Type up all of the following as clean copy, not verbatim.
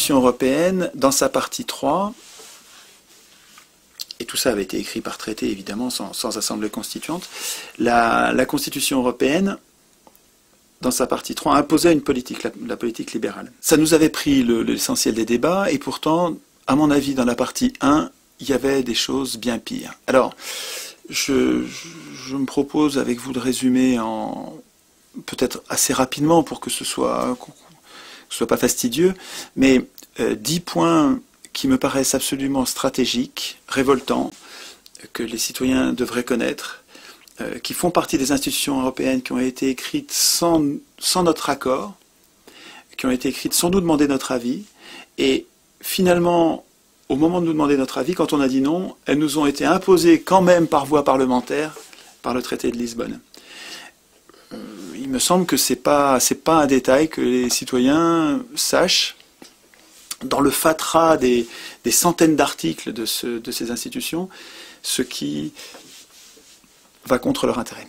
Constitution européenne, dans sa partie 3, et tout ça avait été écrit par traité, évidemment, sans assemblée constituante, la Constitution européenne, dans sa partie 3, imposait une politique, la politique libérale. Ça nous avait pris l'essentiel des débats, et pourtant, à mon avis, dans la partie 1, il y avait des choses bien pires. Alors, je me propose avec vous de résumer peut-être assez rapidement pour que ce soit pas fastidieux, mais 10 points qui me paraissent absolument stratégiques, révoltants, que les citoyens devraient connaître, qui font partie des institutions européennes, qui ont été écrites sans notre accord, qui ont été écrites sans nous demander notre avis, et finalement, au moment de nous demander notre avis, quand on a dit non, elles nous ont été imposées quand même par voie parlementaire, par le traité de Lisbonne. Il me semble que c'est pas un détail que les citoyens sachent, dans le fatras des centaines d'articles de ces institutions, ce qui va contre leur intérêt.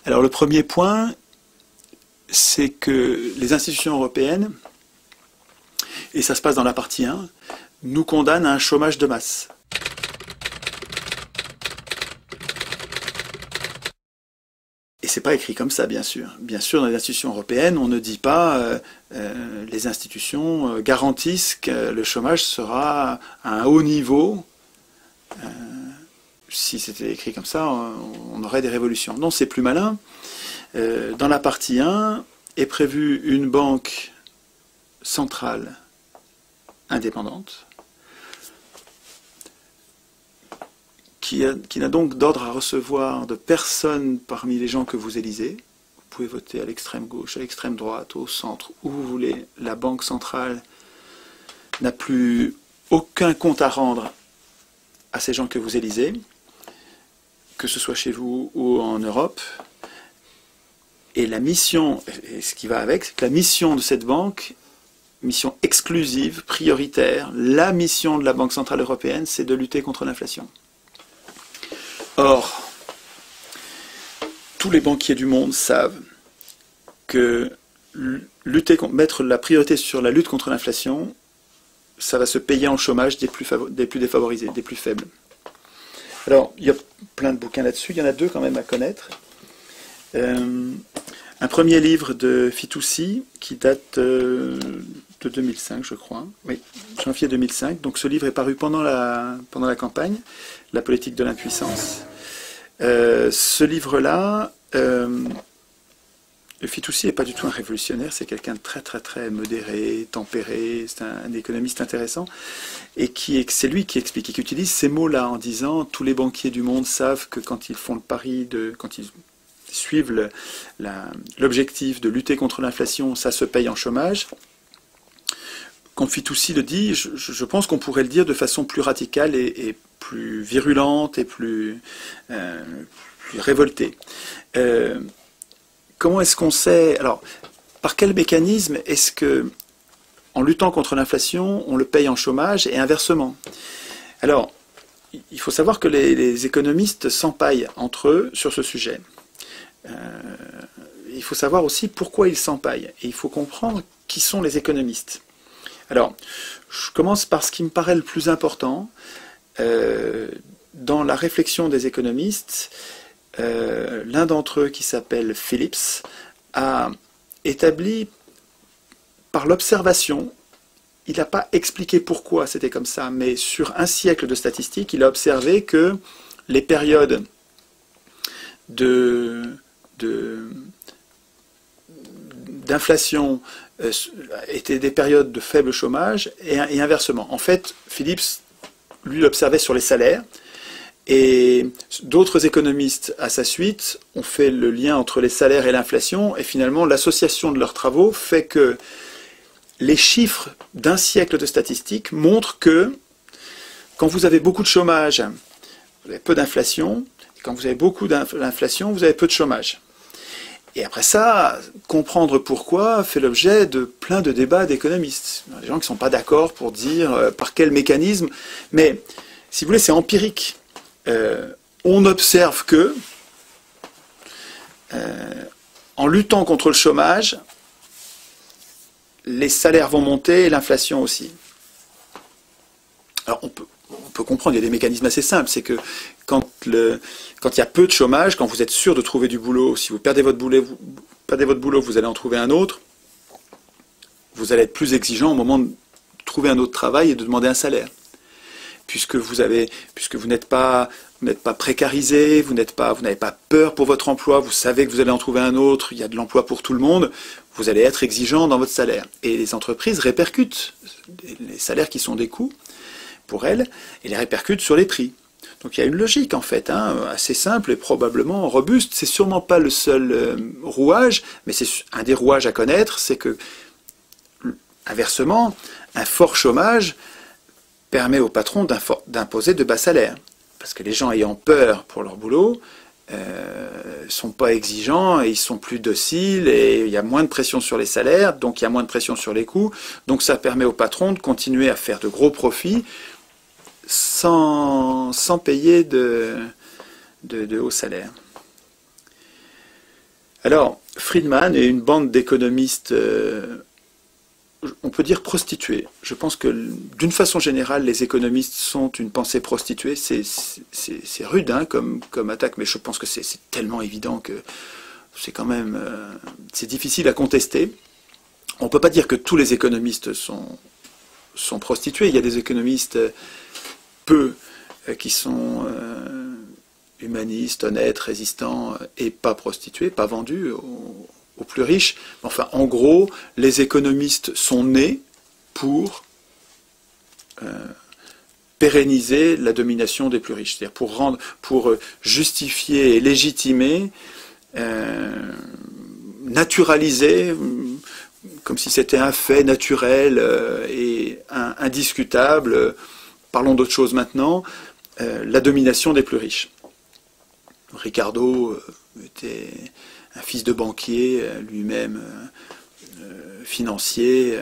Alors le premier point, c'est que les institutions européennes, et ça se passe dans la partie 1, nous condamnent à un chômage de masse. Et c'est pas écrit comme ça, bien sûr. Bien sûr, dans les institutions européennes, on ne dit pas les institutions garantissent que le chômage sera à un haut niveau. Si c'était écrit comme ça, on aurait des révolutions. Non, c'est plus malin. Dans la partie 1 est prévue une banque centrale indépendante qui n'a donc d'ordre à recevoir de personne parmi les gens que vous élisez. Vous pouvez voter à l'extrême gauche, à l'extrême droite, au centre, où vous voulez. La banque centrale n'a plus aucun compte à rendre à ces gens que vous élisez, que ce soit chez vous ou en Europe. Et la mission, et ce qui va avec, c'est que la mission de cette banque, mission exclusive, prioritaire, la mission de la Banque Centrale Européenne, c'est de lutter contre l'inflation. Or, tous les banquiers du monde savent que mettre la priorité sur la lutte contre l'inflation, ça va se payer en chômage des plus défavorisés, des plus faibles. Alors, il y a plein de bouquins là-dessus, il y en a 2 quand même à connaître. Un premier livre de Fitoussi, qui date de 2005, je crois. Oui, janvier 2005. Donc ce livre est paru pendant la campagne, La politique de l'impuissance. Ce livre-là, Fitoussi n'est pas du tout un révolutionnaire, c'est quelqu'un de très très très modéré, tempéré, c'est un économiste intéressant, et c'est lui qui explique, qui utilise ces mots-là en disant tous les banquiers du monde savent que quand ils font le pari quand ils suivent l'objectif de lutter contre l'inflation, ça se paye en chômage. Quand Fitoussi le dit, je pense qu'on pourrait le dire de façon plus radicale et plus virulente et plus révoltée. Comment est-ce qu'on sait... Alors, par quel mécanisme est-ce que, en luttant contre l'inflation, on le paye en chômage et inversement? Alors, il faut savoir que les économistes s'empaillent entre eux sur ce sujet. Il faut savoir aussi pourquoi ils s'empaillent. Et il faut comprendre qui sont les économistes. Alors, je commence par ce qui me paraît le plus important. Dans la réflexion des économistes, l'un d'entre eux, qui s'appelle Phillips, a établi par l'observation, il n'a pas expliqué pourquoi c'était comme ça, mais sur un siècle de statistiques, il a observé que les périodes d'inflation étaient des périodes de faible chômage et inversement. En fait, Phillips, lui, l'observait sur les salaires, et d'autres économistes à sa suite ont fait le lien entre les salaires et l'inflation, et finalement l'association de leurs travaux fait que les chiffres d'un siècle de statistiques montrent que quand vous avez beaucoup de chômage, vous avez peu d'inflation, et quand vous avez beaucoup d'inflation, vous avez peu de chômage. Et après ça, comprendre pourquoi fait l'objet de plein de débats d'économistes. Il y a des gens qui ne sont pas d'accord pour dire par quel mécanisme, mais si vous voulez, c'est empirique. On observe que, en luttant contre le chômage, les salaires vont monter et l'inflation aussi. Alors on peut comprendre, il y a des mécanismes assez simples, c'est que quand il y a peu de chômage, quand vous êtes sûr de trouver du boulot, si vous perdez votre boulot, vous allez en trouver un autre, vous allez être plus exigeant au moment de trouver un autre travail et de demander un salaire. Puisque vous n'êtes pas précarisé, vous n'avez pas peur pour votre emploi, vous savez que vous allez en trouver un autre, il y a de l'emploi pour tout le monde, vous allez être exigeant dans votre salaire. Et les entreprises répercutent les salaires qui sont des coûts pour elles, et les répercutent sur les prix. Donc il y a une logique en fait, assez simple et probablement robuste. C'est sûrement pas le seul rouage, mais c'est un des rouages à connaître, c'est que, inversement, un fort chômage permet aux patrons d'imposer de bas salaires. Parce que les gens ayant peur pour leur boulot sont pas exigeants et ils sont plus dociles et il y a moins de pression sur les salaires, donc il y a moins de pression sur les coûts. Donc ça permet aux patrons de continuer à faire de gros profits sans payer de hauts salaires. Alors, Friedman et une bande d'économistes, on peut dire prostituées. Je pense que d'une façon générale, les économistes sont une pensée prostituée. C'est rude comme attaque, mais je pense que c'est tellement évident que c'est quand même c'est difficile à contester. On ne peut pas dire que tous les économistes sont prostitués. Il y a des économistes qui sont humanistes, honnêtes, résistants et pas prostitués, pas vendus aux plus riches. Enfin, en gros, les économistes sont nés pour pérenniser la domination des plus riches, c'est-à-dire pour justifier et légitimer, naturaliser, comme si c'était un fait naturel et indiscutable, parlons d'autre chose maintenant, la domination des plus riches. Ricardo était un fils de banquier, lui-même financier,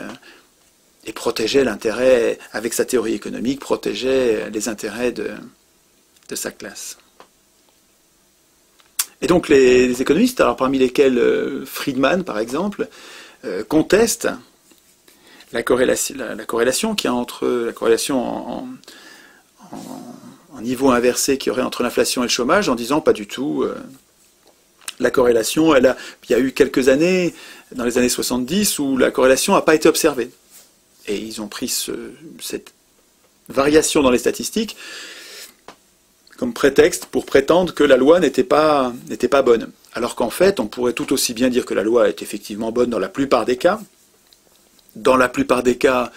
et protégeait l'intérêt, avec sa théorie économique, protégeait les intérêts de sa classe. Et donc les économistes, alors parmi lesquels Friedman par exemple, contestent la corrélation qu'il y a entre la corrélation en niveau inversé qu'il y aurait entre l'inflation et le chômage, en disant pas du tout. La corrélation, il y a eu quelques années, dans les années 70, où la corrélation n'a pas été observée. Et ils ont pris cette variation dans les statistiques comme prétexte pour prétendre que la loi n'était pas bonne. Alors qu'en fait, on pourrait tout aussi bien dire que la loi est effectivement bonne dans la plupart des cas. Dans la plupart des cas,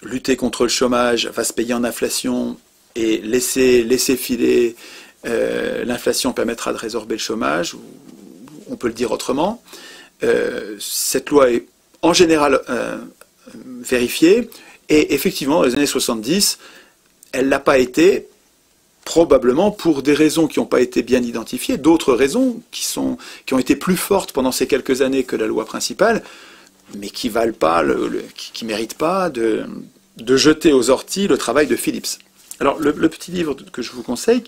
lutter contre le chômage va se payer en inflation et laisser filer l'inflation permettra de résorber le chômage, ou on peut le dire autrement. Cette loi est en général vérifiée, et effectivement, dans les années 70, elle ne l'a pas été, probablement pour des raisons qui n'ont pas été bien identifiées, d'autres raisons qui ont été plus fortes pendant ces quelques années que la loi principale, mais qui valent pas, qui méritent pas de jeter aux orties le travail de Phillips. Alors le petit livre que je vous conseille,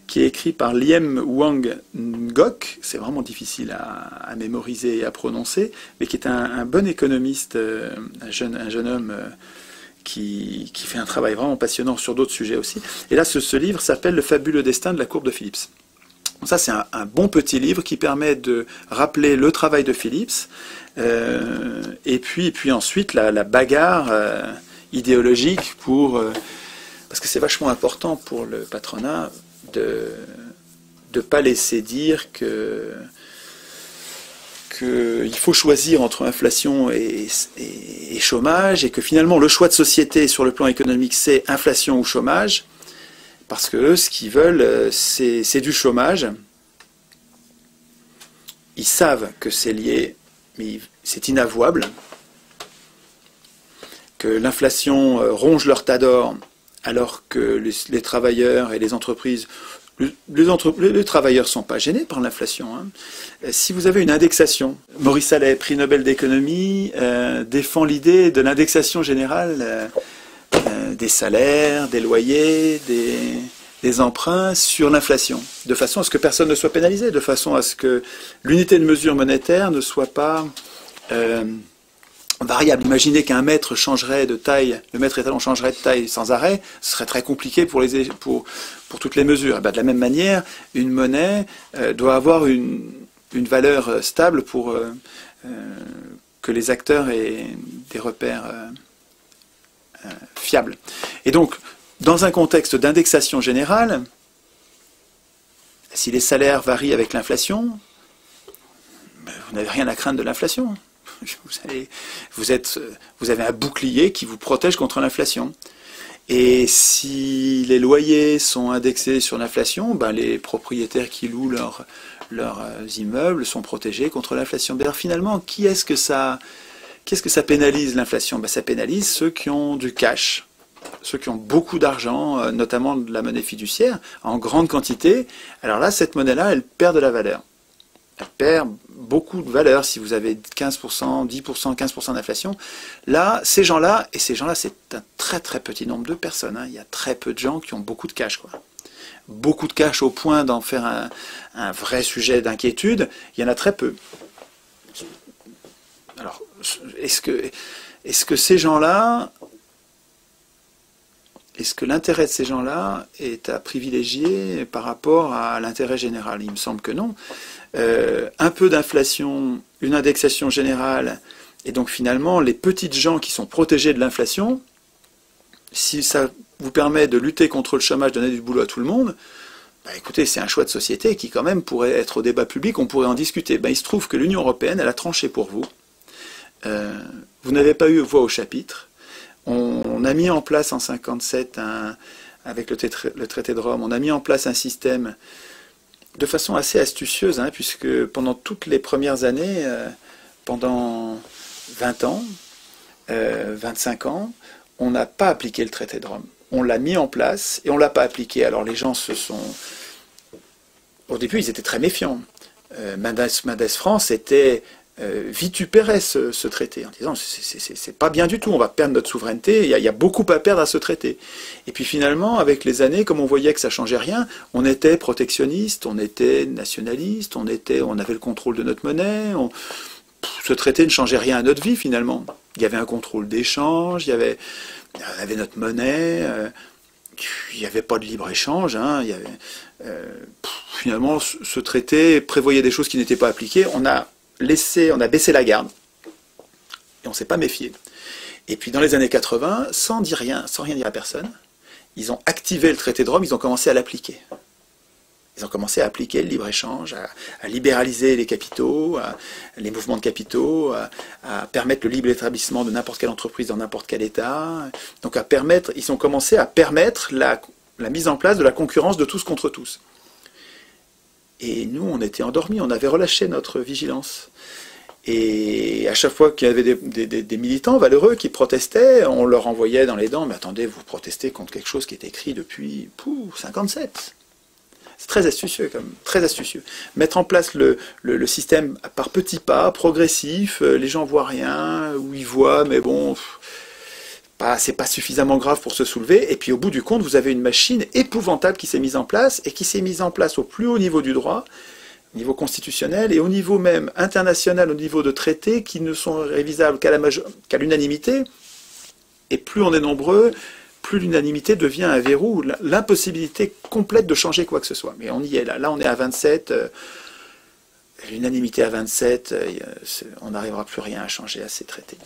qui est écrit par Liem Wang Ngoc, c'est vraiment difficile à mémoriser et à prononcer, mais qui est un bon économiste, un jeune homme qui fait un travail vraiment passionnant sur d'autres sujets aussi. Et là, ce livre s'appelle « Le fabuleux destin de la courbe de Phillips ». Ça, c'est un bon petit livre qui permet de rappeler le travail de Phillips, et puis ensuite la bagarre idéologique parce que c'est vachement important pour le patronat de ne pas laisser dire qu'il faut choisir entre inflation et chômage, et que finalement le choix de société sur le plan économique c'est inflation ou chômage, parce que eux, ce qu'ils veulent c'est du chômage. Ils savent que c'est lié, mais c'est inavouable, que l'inflation ronge leur tas d'or, alors que les travailleurs et les entreprises, les travailleurs ne sont pas gênés par l'inflation. Si vous avez une indexation, Maurice Allais, prix Nobel d'économie, défend l'idée de l'indexation générale des salaires, des loyers, des emprunts sur l'inflation, de façon à ce que personne ne soit pénalisé, de façon à ce que l'unité de mesure monétaire ne soit pas variable. Imaginez qu'un mètre changerait de taille, le mètre étalon changerait de taille sans arrêt, ce serait très compliqué pour toutes les mesures. Et ben, de la même manière, une monnaie doit avoir une valeur stable pour que les acteurs aient des repères fiables. Et donc, dans un contexte d'indexation générale, si les salaires varient avec l'inflation, ben, vous n'avez rien à craindre de l'inflation. Vous avez un bouclier qui vous protège contre l'inflation. Et si les loyers sont indexés sur l'inflation, ben les propriétaires qui louent leurs immeubles sont protégés contre l'inflation. Alors finalement, qu'est-ce que ça pénalise l'inflation? Ben ça pénalise ceux qui ont du cash, ceux qui ont beaucoup d'argent, notamment de la monnaie fiduciaire, en grande quantité. Alors là, cette monnaie-là, elle perd de la valeur. Elle perd beaucoup de valeur si vous avez 15%, 10%, 15% d'inflation. Là, ces gens-là, c'est un très très petit nombre de personnes. Hein. Il y a très peu de gens qui ont beaucoup de cash, quoi. Beaucoup de cash au point d'en faire un vrai sujet d'inquiétude, il y en a très peu. Alors, est-ce que ces gens-là, est-ce que l'intérêt de ces gens-là est à privilégier par rapport à l'intérêt général? Il me semble que non. Un peu d'inflation, une indexation générale, et donc finalement les petites gens qui sont protégés de l'inflation, si ça vous permet de lutter contre le chômage, donner du boulot à tout le monde, bah écoutez, c'est un choix de société qui quand même pourrait être au débat public, on pourrait en discuter. Bah, il se trouve que l'Union européenne, elle a tranché pour vous. Vous n'avez pas eu voix au chapitre. On a mis en place en 1957, avec le traité de Rome, on a mis en place un système de façon assez astucieuse, hein, puisque pendant toutes les premières années, pendant 20 ans, 25 ans, on n'a pas appliqué le traité de Rome. On l'a mis en place et on ne l'a pas appliqué. Alors les gens se sont... Au début, ils étaient très méfiants. Mendes France vitupérait ce traité en disant c'est pas bien du tout, on va perdre notre souveraineté, il y a beaucoup à perdre à ce traité. Et puis finalement, avec les années, comme on voyait que ça changeait rien, on était protectionniste, on était nationaliste, on avait le contrôle de notre monnaie, ce traité ne changeait rien à notre vie finalement. Il y avait un contrôle d'échange, il y avait notre monnaie, il n'y avait pas de libre-échange, hein, finalement ce traité prévoyait des choses qui n'étaient pas appliquées, on a baissé la garde, et on ne s'est pas méfié. Et puis dans les années 80, sans rien dire à personne, ils ont activé le traité de Rome, ils ont commencé à l'appliquer. Ils ont commencé à appliquer le libre-échange, à libéraliser les capitaux, les mouvements de capitaux, à permettre le libre établissement de n'importe quelle entreprise dans n'importe quel État. Donc ils ont commencé à permettre la mise en place de la concurrence de tous contre tous. Et nous, on était endormis, on avait relâché notre vigilance. Et à chaque fois qu'il y avait des militants valeureux qui protestaient, on leur envoyait dans les dents, mais attendez, vous protestez contre quelque chose qui est écrit depuis 57. C'est très astucieux, quand même, très astucieux. Mettre en place le système par petits pas, progressif, les gens voient rien, ou ils voient, mais bon, c'est pas suffisamment grave pour se soulever. Et puis au bout du compte, vous avez une machine épouvantable qui s'est mise en place, et qui s'est mise en place au plus haut niveau du droit, au niveau constitutionnel, et au niveau même international, au niveau de traités qui ne sont révisables qu'à l'unanimité. Et plus on est nombreux, plus l'unanimité devient un verrou, l'impossibilité complète de changer quoi que ce soit. Mais on y est là. Là, on est à 27. L'unanimité à 27, on n'arrivera plus rien à changer à ces traités.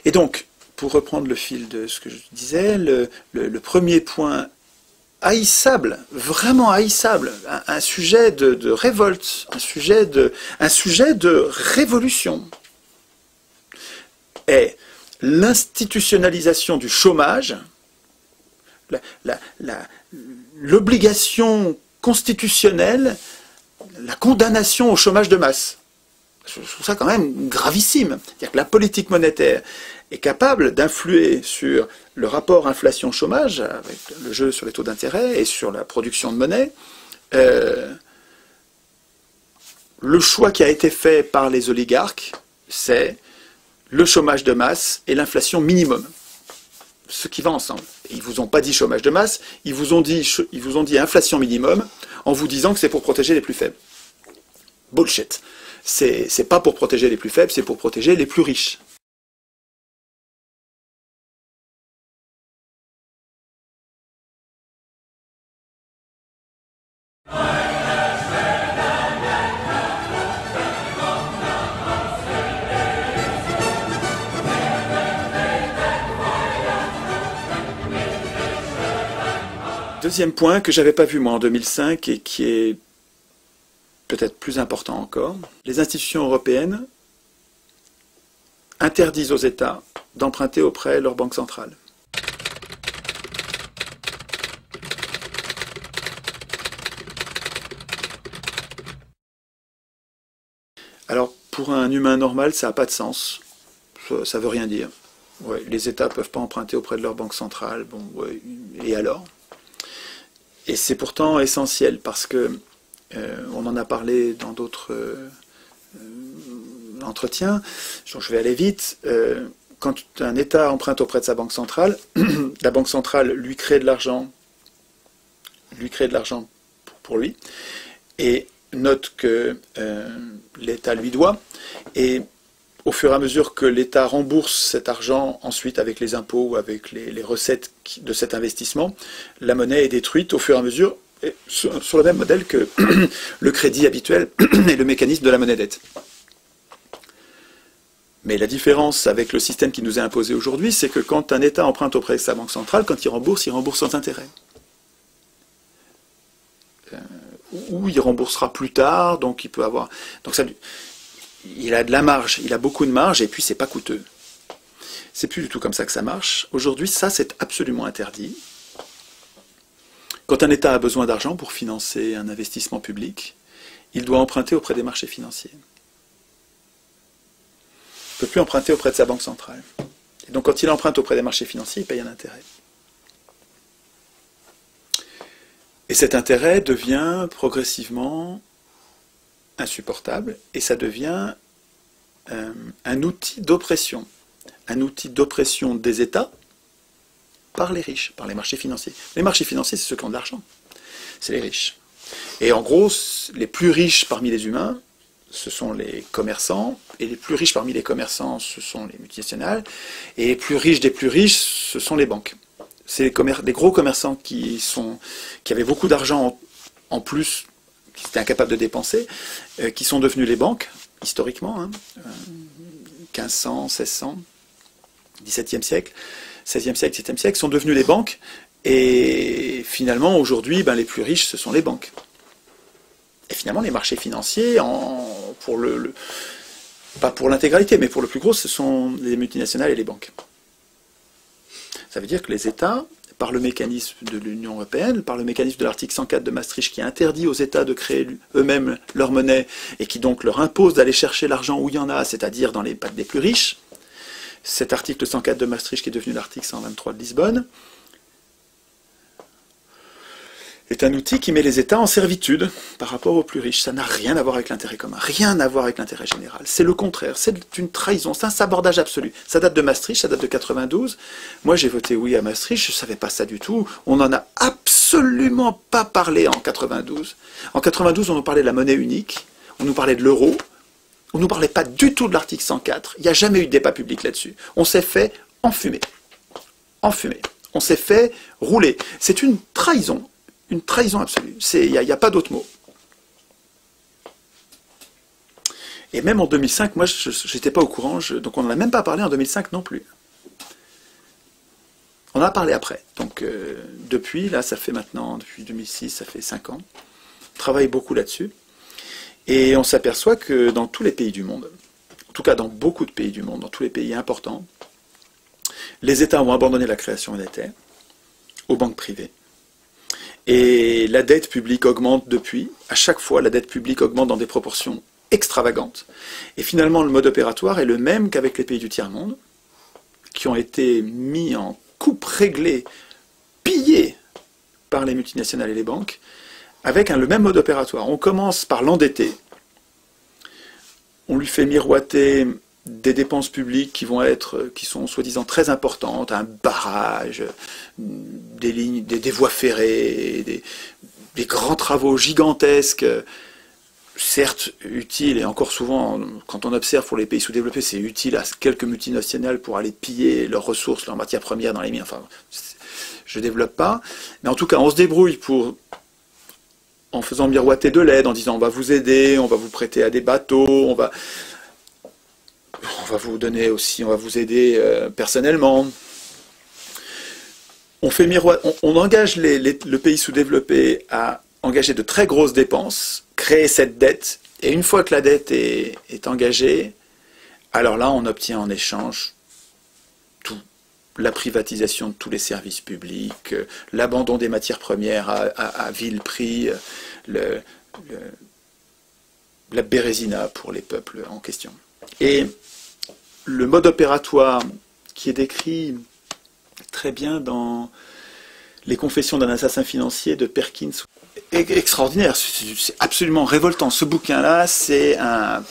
Et donc, pour reprendre le fil de ce que je disais, le premier point haïssable, vraiment haïssable, un sujet de révolte, un sujet de révolution, est l'institutionnalisation du chômage, l'obligation constitutionnelle, la condamnation au chômage de masse. Je trouve ça quand même gravissime. C'est-à-dire que la politique monétaire est capable d'influer sur le rapport inflation-chômage, avec le jeu sur les taux d'intérêt et sur la production de monnaie. Le choix qui a été fait par les oligarques, c'est le chômage de masse et l'inflation minimum. Ce qui va ensemble. Ils ne vous ont pas dit chômage de masse, ils vous ont dit inflation minimum, en vous disant que c'est pour protéger les plus faibles. Bullshit. C'est pas pour protéger les plus faibles, c'est pour protéger les plus riches. Deuxième point que j'avais pas vu moi en 2005 et qui est peut-être plus important encore, les institutions européennes interdisent aux États d'emprunter auprès de leur banque centrale. Alors pour un humain normal, ça n'a pas de sens, ça veut rien dire. Ouais, les États ne peuvent pas emprunter auprès de leur banque centrale, bon, ouais, et alors? Et c'est pourtant essentiel parce que on en a parlé dans d'autres entretiens, donc je vais aller vite. Quand un État emprunte auprès de sa banque centrale, la banque centrale lui crée de l'argent, pour lui, et note que l'État lui doit, et au fur et à mesure que l'État rembourse cet argent ensuite avec les impôts ou avec les recettes de cet investissement, la monnaie est détruite au fur et à mesure, sur le même modèle que le crédit habituel et le mécanisme de la monnaie dette. Mais la différence avec le système qui nous est imposé aujourd'hui, c'est que quand un État emprunte auprès de sa banque centrale, quand il rembourse sans intérêt. Ou il remboursera plus tard, donc il peut avoir... Donc ça, il a de la marge, il a beaucoup de marge, et puis c'est pas coûteux. C'est plus du tout comme ça que ça marche. Aujourd'hui, ça, c'est absolument interdit. Quand un État a besoin d'argent pour financer un investissement public, il doit emprunter auprès des marchés financiers. Il ne peut plus emprunter auprès de sa banque centrale. Et donc quand il emprunte auprès des marchés financiers, il paye un intérêt. Et cet intérêt devient progressivement insupportable, et ça devient un outil d'oppression des États par les riches, par les marchés financiers. Les marchés financiers, c'est ceux qui ont de l'argent, c'est les riches. Et en gros, les plus riches parmi les humains, ce sont les commerçants, et les plus riches parmi les commerçants, ce sont les multinationales, et les plus riches des plus riches, ce sont les banques. C'est des gros commerçants qui avaient beaucoup d'argent en plus, qui étaient incapables de dépenser, qui sont devenus les banques, historiquement, 1500, 1600, 17e siècle, 16e siècle, 17e siècle, sont devenus les banques, et finalement, aujourd'hui, les plus riches, ce sont les banques. Et finalement, les marchés financiers, pas pour l'intégralité, mais pour le plus gros, ce sont les multinationales et les banques. Ça veut dire que les États, par le mécanisme de l'Union européenne, par le mécanisme de l'article 104 de Maastricht qui interdit aux États de créer eux-mêmes leur monnaie et qui donc leur impose d'aller chercher l'argent où il y en a, c'est-à-dire dans les pattes des plus riches, cet article 104 de Maastricht qui est devenu l'article 123 de Lisbonne, est un outil qui met les États en servitude par rapport aux plus riches. Ça n'a rien à voir avec l'intérêt commun, rien à voir avec l'intérêt général. C'est le contraire, c'est une trahison, c'est un sabordage absolu. Ça date de Maastricht, ça date de 92. Moi j'ai voté oui à Maastricht, je ne savais pas ça du tout. On n'en a absolument pas parlé en 92. En 92, on nous parlait de la monnaie unique, on nous parlait de l'euro, on ne nous parlait pas du tout de l'article 104. Il n'y a jamais eu de débat public là-dessus. On s'est fait enfumer. Enfumer. On s'est fait rouler. C'est une trahison. Une trahison absolue. Il n'y a pas d'autre mot. Et même en 2005, moi, je n'étais pas au courant, donc on n'en a même pas parlé en 2005 non plus. On en a parlé après. Donc, depuis 2006, ça fait 5 ans, on travaille beaucoup là-dessus. Et on s'aperçoit que dans tous les pays du monde, en tout cas dans beaucoup de pays du monde, dans tous les pays importants, les États ont abandonné la création monétaire aux banques privées. Et la dette publique augmente depuis. À chaque fois, la dette publique augmente dans des proportions extravagantes. Et finalement, le mode opératoire est le même qu'avec les pays du tiers-monde, qui ont été mis en coupe réglée, pillés par les multinationales et les banques, avec le même mode opératoire. On commence par l'endetter. On lui fait miroiter des dépenses publiques qui sont soi-disant très importantes, un barrage, des lignes, des voies ferrées, des grands travaux gigantesques. certes utile, et encore souvent, quand on observe pour les pays sous-développés, c'est utile à quelques multinationales pour aller piller leurs ressources, leurs matières premières dans les mines. Enfin, je ne développe pas. Mais en tout cas, on se débrouille en faisant miroiter de l'aide, en disant on va vous aider, on va vous prêter à des bateaux, on va vous donner aussi, on va vous aider personnellement. On engage le pays sous-développé à engager de très grosses dépenses, créer cette dette, et une fois que la dette est engagée, alors là, on obtient en échange tout. La privatisation de tous les services publics, l'abandon des matières premières à vil prix, la bérésina pour les peuples en question. Et le mode opératoire qui est décrit très bien dans Les Confessions d'un assassin financier de Perkins est extraordinaire, c'est absolument révoltant. Ce bouquin-là, c'est un...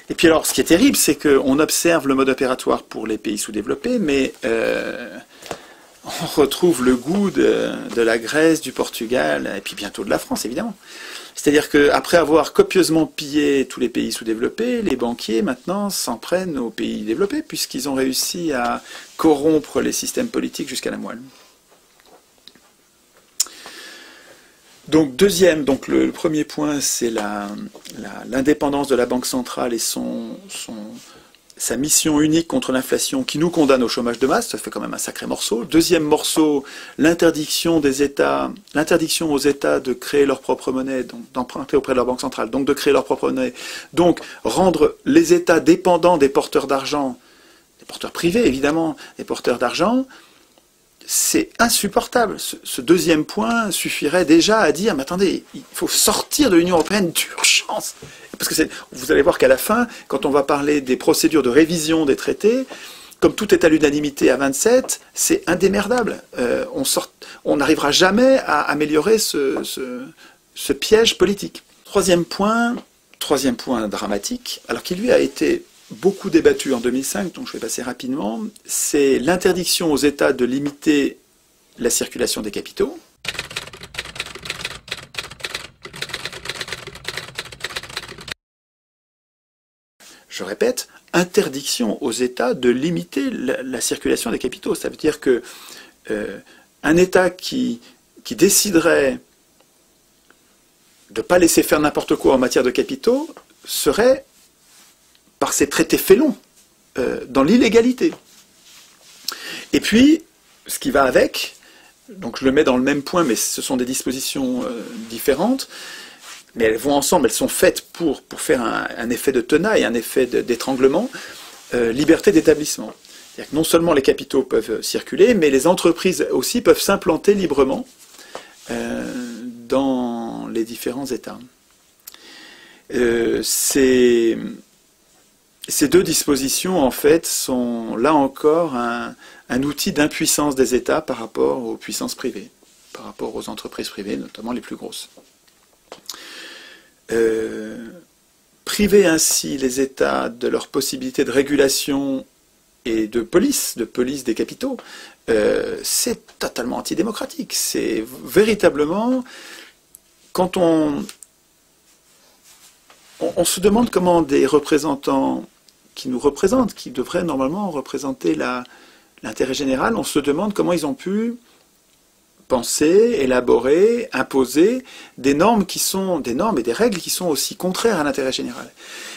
Et puis alors, ce qui est terrible, c'est qu'on observe le mode opératoire pour les pays sous-développés, mais on retrouve le goût de la Grèce, du Portugal, et puis bientôt de la France, évidemment. C'est-à-dire qu'après avoir copieusement pillé tous les pays sous-développés, les banquiers, maintenant, s'en prennent aux pays développés, puisqu'ils ont réussi à corrompre les systèmes politiques jusqu'à la moelle. Donc le premier point, c'est l'indépendance de la Banque centrale et sa mission unique contre l'inflation qui nous condamne au chômage de masse. Ça fait quand même un sacré morceau. Deuxième morceau, l'interdiction aux États de créer leur propre monnaie, donc d'emprunter auprès de leur Banque centrale, donc de créer leur propre monnaie, donc rendre les États dépendants des porteurs d'argent, des porteurs privés évidemment, des porteurs d'argent. C'est insupportable. Ce deuxième point suffirait déjà à dire, mais attendez, il faut sortir de l'Union européenne d'urgence. Parce que vous allez voir qu'à la fin, quand on va parler des procédures de révision des traités, comme tout est à l'unanimité à 27, c'est indémerdable. On n'arrivera jamais à améliorer ce piège politique. Troisième point dramatique, alors qui lui a été beaucoup débattu en 2005, donc je vais passer rapidement, c'est l'interdiction aux États de limiter la circulation des capitaux. Je répète, interdiction aux États de limiter la circulation des capitaux. Ça veut dire que un État qui déciderait de ne pas laisser faire n'importe quoi en matière de capitaux serait, par ces traités félons, dans l'illégalité. Et puis, ce qui va avec, donc je le mets dans le même point, mais ce sont des dispositions différentes, mais elles vont ensemble, elles sont faites pour faire un effet de tenaille, un effet d'étranglement, liberté d'établissement. C'est-à-dire que non seulement les capitaux peuvent circuler, mais les entreprises aussi peuvent s'implanter librement dans les différents États. Ces deux dispositions, en fait, sont là encore un outil d'impuissance des États par rapport aux puissances privées, par rapport aux entreprises privées, notamment les plus grosses. Priver ainsi les États de leur possibilité de régulation et de police des capitaux, c'est totalement antidémocratique. C'est véritablement, quand on se demande comment des représentants qui nous représentent, qui devraient normalement représenter l'intérêt général, on se demande comment ils ont pu penser, élaborer, imposer des normes et des règles qui sont aussi contraires à l'intérêt général.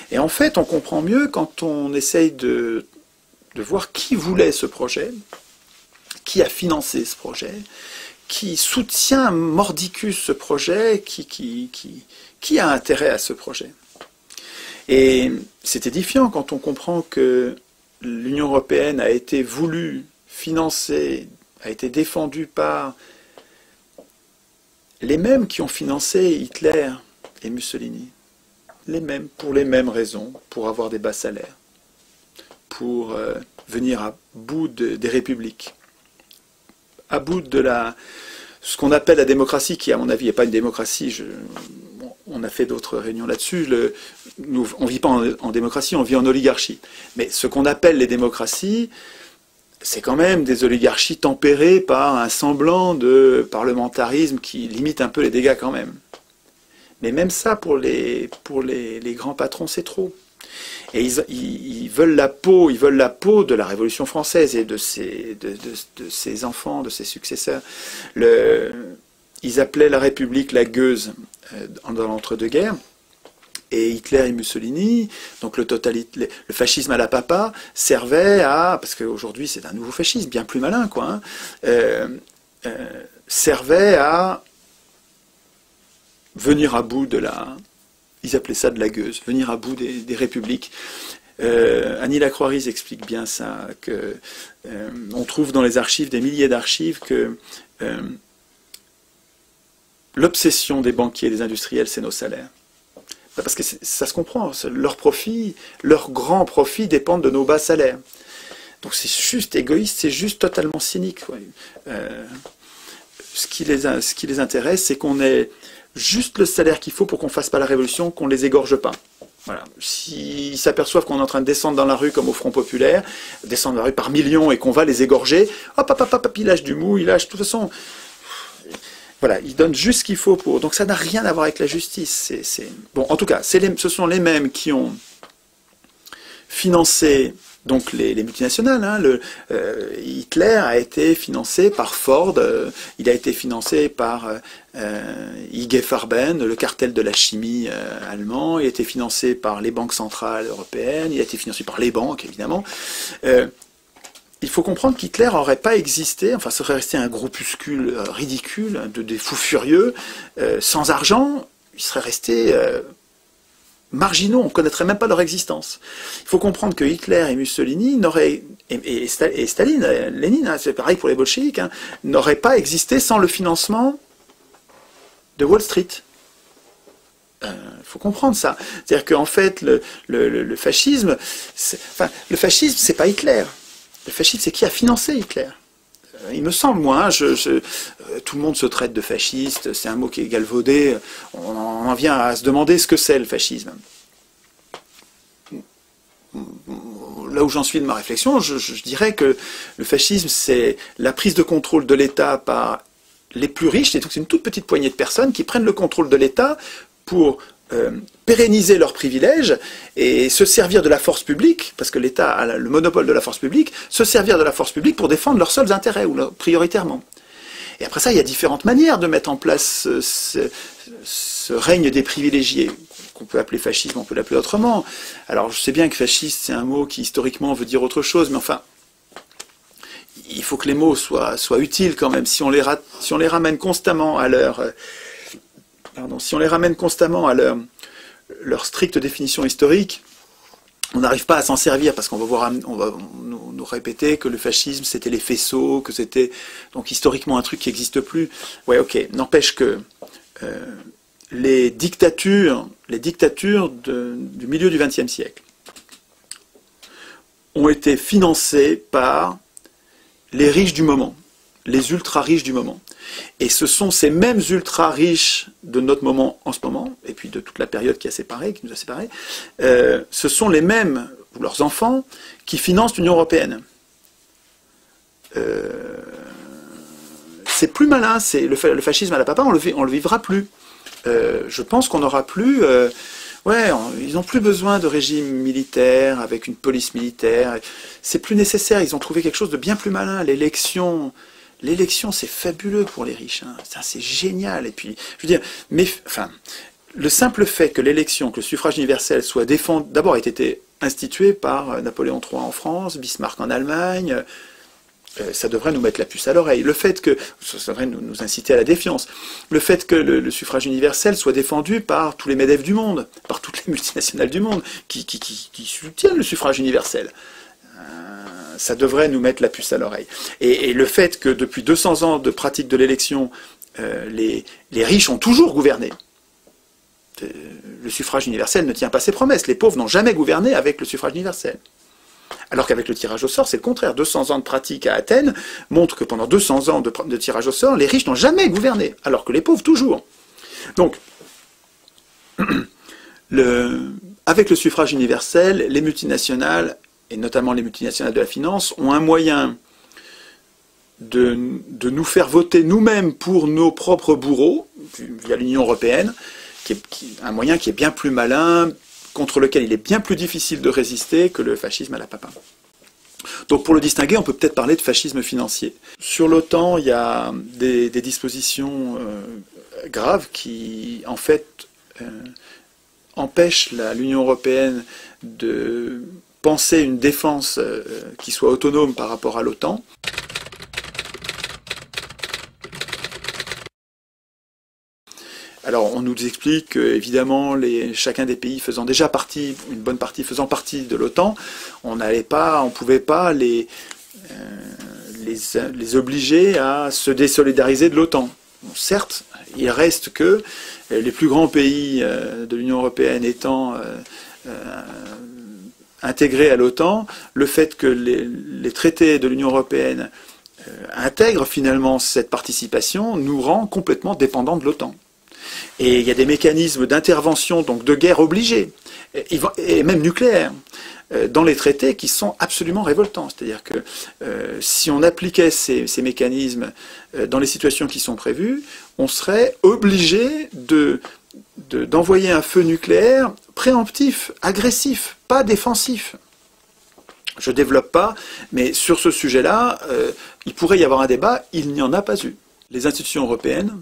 Et en fait, on comprend mieux quand on essaye de voir qui voulait ce projet, qui a financé ce projet, qui soutient mordicus ce projet, qui a intérêt à ce projet. Et c'est édifiant quand on comprend que l'Union européenne a été voulue, financée, a été défendue par les mêmes qui ont financé Hitler et Mussolini. Les mêmes, pour les mêmes raisons, pour avoir des bas salaires, pour venir à bout des républiques, à bout de ce qu'on appelle la démocratie, qui à mon avis n'est pas une démocratie. On a fait d'autres réunions là-dessus. On ne vit pas en démocratie, on vit en oligarchie. Mais ce qu'on appelle les démocraties, c'est quand même des oligarchies tempérées par un semblant de parlementarisme qui limite un peu les dégâts quand même. Mais même ça, pour les grands patrons, c'est trop. Et ils veulent la peau de la Révolution française et de ses enfants, de ses successeurs. Ils appelaient la République la gueuse dans l'entre-deux-guerres. Et Hitler et Mussolini, donc le fascisme à la papa, servait à, parce qu'aujourd'hui c'est un nouveau fascisme, bien plus malin, quoi, servait à venir à bout de ils appelaient ça de la gueuse, venir à bout des républiques. Annie Lacroix-Riz explique bien ça, que on trouve dans les archives, des milliers d'archives, que l'obsession des banquiers et des industriels, c'est nos salaires. Parce que ça se comprend, leurs profits, leurs grands profits dépendent de nos bas salaires. Donc c'est juste égoïste, c'est juste totalement cynique. Ce qui les intéresse, c'est qu'on ait juste le salaire qu'il faut pour qu'on ne fasse pas la révolution, qu'on ne les égorge pas. Voilà. S'ils s'aperçoivent qu'on est en train de descendre dans la rue comme au Front Populaire, descendre dans la rue par millions et qu'on va les égorger, hop, ils lâchent du mou, ils lâchent, de toute façon... Voilà, ils donnent juste ce qu'il faut pour... Donc ça n'a rien à voir avec la justice. Bon, en tout cas, ce sont les mêmes qui ont financé donc les multinationales. Hein. Hitler a été financé par Ford, il a été financé par IG Farben, le cartel de la chimie allemand, il a été financé par les banques centrales européennes, il a été financé par les banques, évidemment. Il faut comprendre qu'Hitler n'aurait pas existé, enfin, ça serait resté un groupuscule ridicule, des fous furieux, sans argent, il serait resté marginaux, on ne connaîtrait même pas leur existence. Il faut comprendre que Hitler et Mussolini n'auraient, et Staline, Lénine, hein, c'est pareil pour les bolcheviks, hein, n'auraient pas existé sans le financement de Wall Street. Il faut comprendre ça. C'est-à-dire qu'en fait, le fascisme, le fascisme, c'est pas Hitler. Le fascisme, c'est qui a financé Hitler. Il me semble, moi, hein, tout le monde se traite de fasciste, c'est un mot qui est galvaudé, on en vient à se demander ce que c'est le fascisme. Là où j'en suis de ma réflexion, je dirais que le fascisme, c'est la prise de contrôle de l'État par les plus riches, c'est une toute petite poignée de personnes qui prennent le contrôle de l'État pour pérenniser leurs privilèges et se servir de la force publique, parce que l'État a le monopole de la force publique, se servir de la force publique pour défendre leurs seuls intérêts, ou prioritairement. Et après ça, il y a différentes manières de mettre en place ce règne des privilégiés, qu'on peut appeler fascisme, on peut l'appeler autrement. Alors je sais bien que fasciste, c'est un mot qui historiquement veut dire autre chose, mais enfin, il faut que les mots soient utiles quand même. Si on les ramène constamment à leur stricte définition historique, on n'arrive pas à s'en servir parce qu'on va nous répéter que le fascisme c'était les faisceaux, que c'était donc historiquement un truc qui n'existe plus. Ouais, ok. N'empêche que les dictatures du milieu du XXe siècle ont été financées par les riches du moment, les ultra riches du moment. Et ce sont ces mêmes ultra riches de notre moment en ce moment, et puis de toute la période qui nous a séparés, ce sont les mêmes, ou leurs enfants, qui financent l'Union européenne. C'est plus malin, le fascisme à la papa, on le vivra plus. Je pense qu'on n'aura plus... ils n'ont plus besoin de régime militaire, avec une police militaire. C'est plus nécessaire, ils ont trouvé quelque chose de bien plus malin. L'élection, c'est fabuleux pour les riches. Hein. C'est génial. Et puis, je veux dire, le simple fait que l'élection, que le suffrage universel soit défendu, d'abord a été institué par Napoléon III en France, Bismarck en Allemagne, ça devrait nous mettre la puce à l'oreille. Le fait que, ça devrait nous inciter à la défiance. Le fait que le suffrage universel soit défendu par tous les MEDEF du monde, par toutes les multinationales du monde, qui soutiennent le suffrage universel. Ça devrait nous mettre la puce à l'oreille. Et le fait que depuis 200 ans de pratique de l'élection, les riches ont toujours gouverné. Le suffrage universel ne tient pas ses promesses. Les pauvres n'ont jamais gouverné avec le suffrage universel. Alors qu'avec le tirage au sort, c'est le contraire. 200 ans de pratique à Athènes montrent que pendant 200 ans de tirage au sort, les riches n'ont jamais gouverné, alors que les pauvres, toujours. Donc, avec le suffrage universel, les multinationales, et notamment les multinationales de la finance, ont un moyen de nous faire voter nous-mêmes pour nos propres bourreaux, via l'Union européenne, un moyen qui est bien plus malin, contre lequel il est bien plus difficile de résister que le fascisme à la Papin. Donc pour le distinguer, on peut peut-être parler de fascisme financier. Sur l'OTAN, il y a des dispositions graves qui, en fait, empêchent l'Union européenne de penser une défense qui soit autonome par rapport à l'OTAN. Alors on nous explique qu'évidemment, chacun des pays faisant déjà partie, une bonne partie faisant partie de l'OTAN, on ne pouvait pas les obliger à se désolidariser de l'OTAN. Bon, certes, il reste que les plus grands pays de l'Union européenne étant intégrés à l'OTAN, le fait que les traités de l'Union européenne intègrent finalement cette participation nous rend complètement dépendants de l'OTAN. Et il y a des mécanismes d'intervention, donc de guerre obligée, et même nucléaire, dans les traités qui sont absolument révoltants. C'est-à-dire que si on appliquait ces mécanismes dans les situations qui sont prévues, on serait obligé d'envoyer un feu nucléaire préemptif, agressif, pas défensif. Je ne développe pas, mais sur ce sujet-là, il pourrait y avoir un débat, il n'y en a pas eu. Les institutions européennes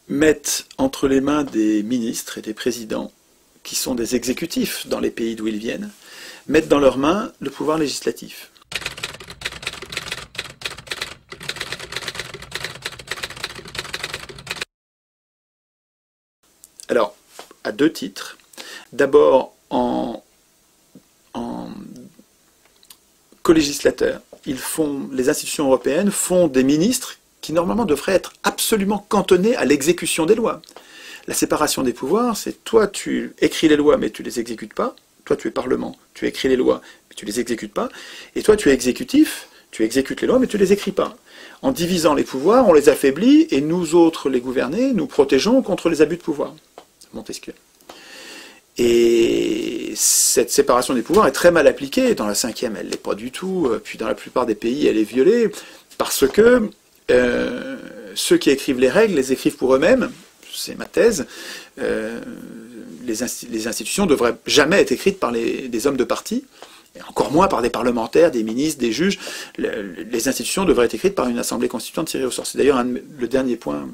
mettent entre les mains des ministres et des présidents, qui sont des exécutifs dans les pays d'où ils viennent, mettent dans leurs mains le pouvoir législatif. Alors, à deux titres. D'abord, en co-législateurs, les institutions européennes font des ministres qui normalement devraient être absolument cantonnés à l'exécution des lois. La séparation des pouvoirs, c'est toi tu écris les lois mais tu les exécutes pas, toi tu es Parlement, tu écris les lois mais tu les exécutes pas, et toi tu es exécutif, tu exécutes les lois mais tu les écris pas. En divisant les pouvoirs, on les affaiblit et nous autres, les gouvernés, nous protégeons contre les abus de pouvoir. Montesquieu. Et cette séparation des pouvoirs est très mal appliquée. Dans la 5e, elle ne l'est pas du tout. Puis dans la plupart des pays, elle est violée parce que ceux qui écrivent les règles les écrivent pour eux-mêmes. C'est ma thèse. Les institutions ne devraient jamais être écrites par des hommes de parti, et encore moins par des parlementaires, des ministres, des juges. Les institutions devraient être écrites par une assemblée constituante tirée au sort. C'est d'ailleurs le dernier point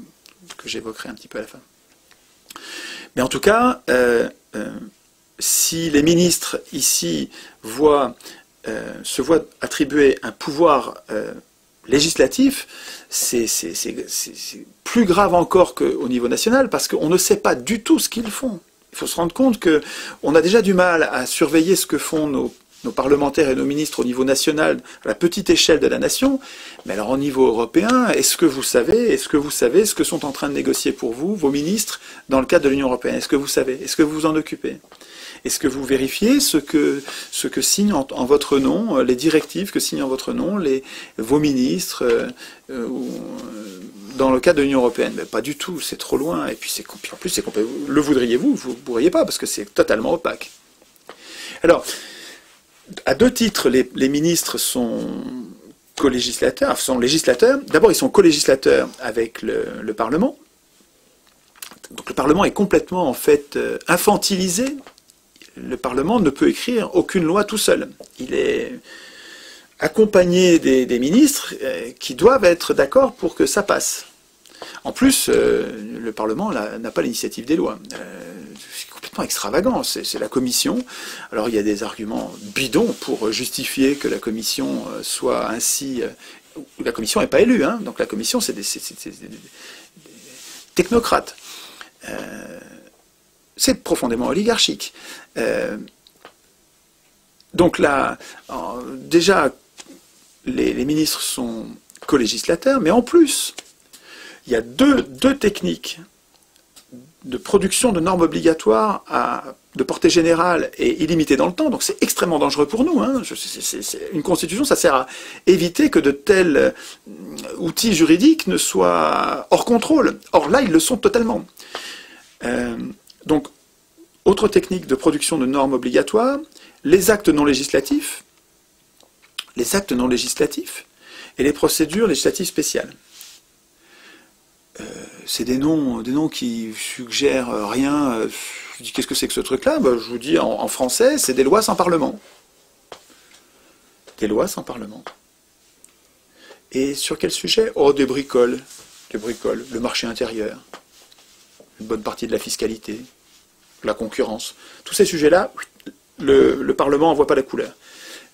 que j'évoquerai un petit peu à la fin. Mais en tout cas, si les ministres ici se voient attribuer un pouvoir législatif, c'est plus grave encore qu'au niveau national, parce qu'on ne sait pas du tout ce qu'ils font. Il faut se rendre compte qu'on a déjà du mal à surveiller ce que font nos parlementaires et nos ministres au niveau national, à la petite échelle de la nation, mais alors au niveau européen, est-ce que vous savez ce que sont en train de négocier pour vous, vos ministres, dans le cadre de l'Union européenne? Est-ce que vous savez? Est-ce que vous vous en occupez? Est-ce que vous vérifiez ce que signent en votre nom, les directives que signent en votre nom vos ministres dans le cadre de l'Union européenne? Mais pas du tout, c'est trop loin, et puis en plus, le voudriez-vous? Vous ne pourriez pas, parce que c'est totalement opaque. Alors, à deux titres, les ministres sont co-législateurs, sont législateurs. D'abord, ils sont co-législateurs avec le Parlement. Donc le Parlement est complètement, en fait, infantilisé. Le Parlement ne peut écrire aucune loi tout seul. Il est accompagné des ministres qui doivent être d'accord pour que ça passe. En plus, le Parlement n'a pas l'initiative des lois. C'est complètement extravagant, c'est la Commission. Alors il y a des arguments bidons pour justifier que la Commission soit ainsi... La Commission n'est pas élue, hein, donc la Commission c'est des technocrates. C'est profondément oligarchique. Donc là, déjà, les ministres sont co-législateurs, mais en plus, il y a deux techniques de production de normes obligatoires de portée générale et illimitée dans le temps, donc c'est extrêmement dangereux pour nous. Hein. Une constitution, ça sert à éviter que de tels outils juridiques ne soient hors contrôle. Or là, ils le sont totalement. Donc, autre technique de production de normes obligatoires, les actes non législatifs et les procédures législatives spéciales. c'est des noms qui suggèrent rien. Je dis, qu'est-ce que c'est que ce truc-là? Ben, je vous dis, en français, c'est des lois sans parlement. Des lois sans parlement. Et sur quel sujet? Oh, des bricoles. Des bricoles. Le marché intérieur. Une bonne partie de la fiscalité. La concurrence. Tous ces sujets-là, le Parlement n'en voit pas la couleur.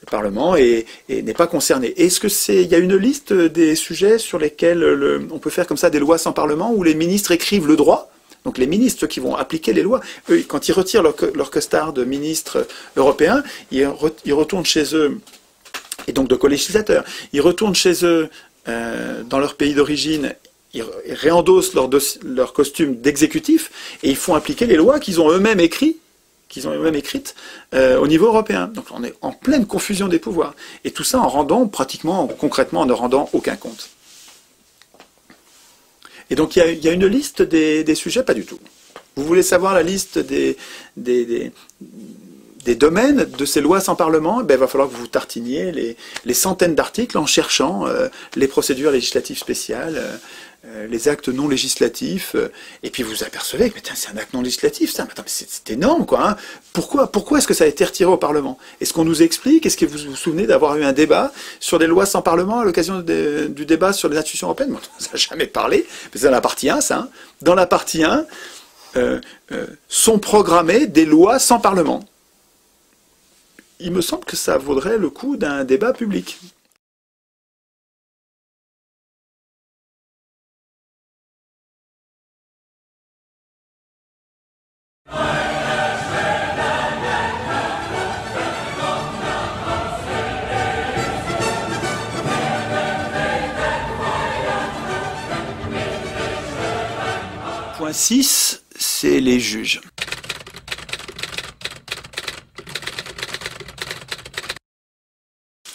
Le Parlement n'est pas concerné. Est-ce que il y a une liste des sujets sur lesquels on peut faire comme ça des lois sans Parlement, où les ministres écrivent le droit? Donc les ministres, ceux qui vont appliquer les lois, eux, quand ils retirent leur costard de ministres européens, ils retournent chez eux, et donc de co-législateurs, ils retournent chez eux dans leur pays d'origine, ils réendossent leur costume d'exécutif, et ils font appliquer les lois qu'ils ont eux-mêmes écrites au niveau européen. Donc on est en pleine confusion des pouvoirs. Et tout ça en rendant pratiquement, concrètement, en ne rendant aucun compte. Et donc il y a une liste des sujets? Pas du tout. Vous voulez savoir la liste des domaines de ces lois sans Parlement? Eh bien, il va falloir que vous tartiniez les centaines d'articles en cherchant les procédures législatives spéciales, les actes non législatifs, et puis vous apercevez que c'est un acte non législatif, ça. Mais c'est énorme, quoi. Hein. Pourquoi est-ce que ça a été retiré au Parlement? Est-ce qu'on nous explique? Est-ce que vous vous souvenez d'avoir eu un débat sur les lois sans Parlement à l'occasion du débat sur les institutions européennes? Bon, on n'a jamais parlé, mais c'est dans la partie 1, ça. Hein. Dans la partie 1, sont programmées des lois sans Parlement. Il me semble que ça vaudrait le coup d'un débat public. Point 6, c'est les juges.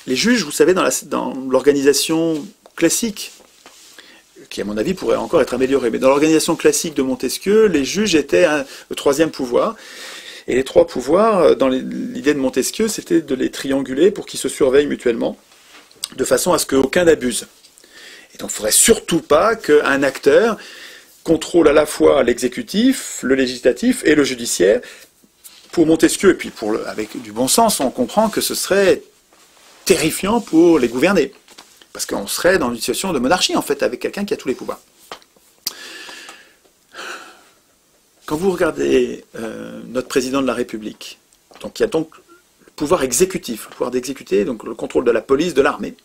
Les juges, vous savez, dans l'organisation classique, qui à mon avis pourrait encore être améliorée, mais dans l'organisation classique de Montesquieu, les juges étaient le troisième pouvoir. Et les trois pouvoirs, dans l'idée de Montesquieu, c'était de les trianguler pour qu'ils se surveillent mutuellement, de façon à ce qu'aucun n'abuse. Et donc il ne faudrait surtout pas qu'un acteur contrôle à la fois l'exécutif, le législatif et le judiciaire. Pour Montesquieu, et puis avec du bon sens, on comprend que ce serait terrifiant pour les gouverner. Parce qu'on serait dans une situation de monarchie, en fait, avec quelqu'un qui a tous les pouvoirs. Quand vous regardez notre président de la République, donc il y a donc le pouvoir exécutif, le pouvoir d'exécuter, donc le contrôle de la police, de l'armée,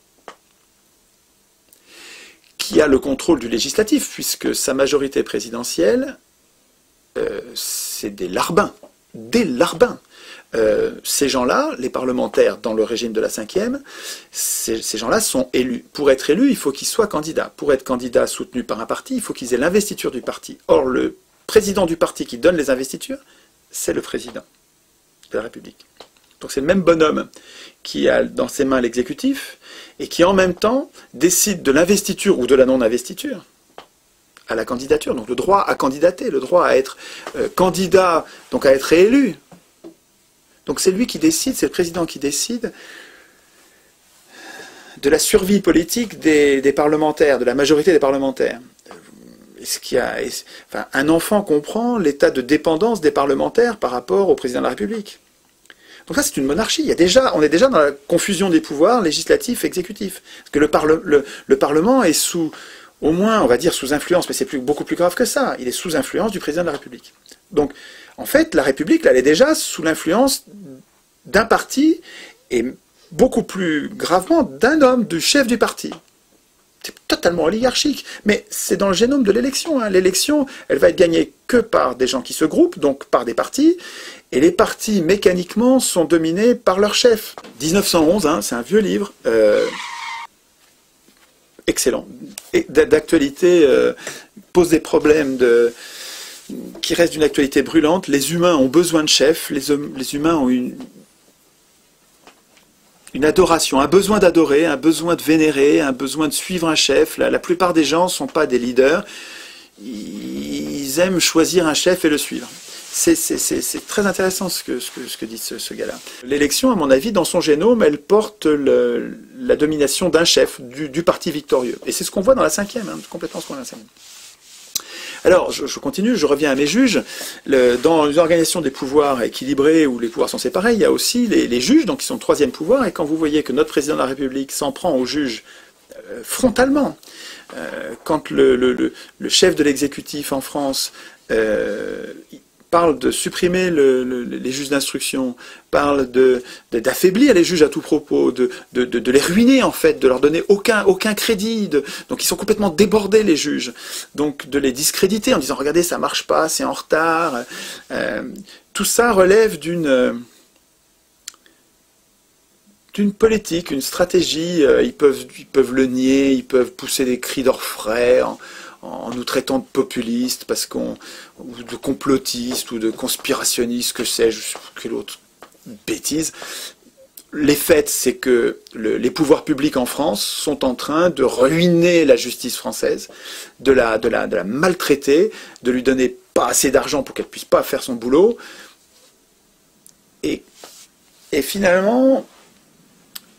qui a le contrôle du législatif, puisque sa majorité présidentielle, c'est des larbins. Des larbins. Ces gens-là, les parlementaires dans le régime de la 5e, ces gens-là sont élus. Pour être élus, il faut qu'ils soient candidats. Pour être candidat soutenu par un parti, il faut qu'ils aient l'investiture du parti. Or, le président du parti qui donne les investitures, c'est le président de la République. Donc c'est le même bonhomme qui a dans ses mains l'exécutif et qui en même temps décide de l'investiture ou de la non-investiture à la candidature. Donc le droit à candidater, le droit à être candidat, donc à être réélu. Donc c'est lui qui décide, c'est le président qui décide de la survie politique des parlementaires, de la majorité des parlementaires. Un enfant comprend l'état de dépendance des parlementaires par rapport au président de la République. Donc ça, c'est une monarchie. On est déjà dans la confusion des pouvoirs législatifs et exécutifs. Parce que le Parlement est sous, au moins, on va dire sous influence, mais c'est beaucoup plus grave que ça. Il est sous influence du président de la République. Donc, en fait, la République, là, elle est déjà sous l'influence d'un parti et beaucoup plus gravement d'un homme, du chef du parti. C'est totalement oligarchique, mais c'est dans le génome de l'élection. Hein. L'élection, elle va être gagnée que par des gens qui se groupent, donc par des partis, et les partis, mécaniquement, sont dominés par leur chef. 1911, hein, c'est un vieux livre, excellent, d'actualité, pose des problèmes qui restent d'une actualité brûlante. Les humains ont besoin de chefs, les humains ont une adoration, un besoin d'adorer, un besoin de vénérer, un besoin de suivre un chef. La plupart des gens ne sont pas des leaders. Ils aiment choisir un chef et le suivre. C'est très intéressant ce que dit ce gars-là. L'élection, à mon avis, dans son génome, elle porte la domination d'un chef, du parti victorieux. Et c'est ce qu'on voit dans la 5e, hein, complètement ce qu'on voit dans la 5e. Alors, je continue, je reviens à mes juges. Dans une organisation des pouvoirs équilibrés, où les pouvoirs sont séparés, il y a aussi les juges, donc qui sont le troisième pouvoir, et quand vous voyez que notre président de la République s'en prend aux juges frontalement, quand le chef de l'exécutif en France parle de supprimer les juges d'instruction, parle d'affaiblir les juges à tout propos, de les ruiner en fait, de leur donner aucun crédit, donc ils sont complètement débordés les juges, donc de les discréditer en disant regardez ça marche pas, c'est en retard, tout ça relève d'une politique, une stratégie, ils peuvent le nier, ils peuvent pousser des cris d'orfraie en nous traitant de populistes, ou de complotistes, ou de conspirationnistes, que sais-je, quelle autre bêtise. Les faits, c'est que les pouvoirs publics en France sont en train de ruiner la justice française, de la maltraiter, de lui donner pas assez d'argent pour qu'elle puisse pas faire son boulot, et finalement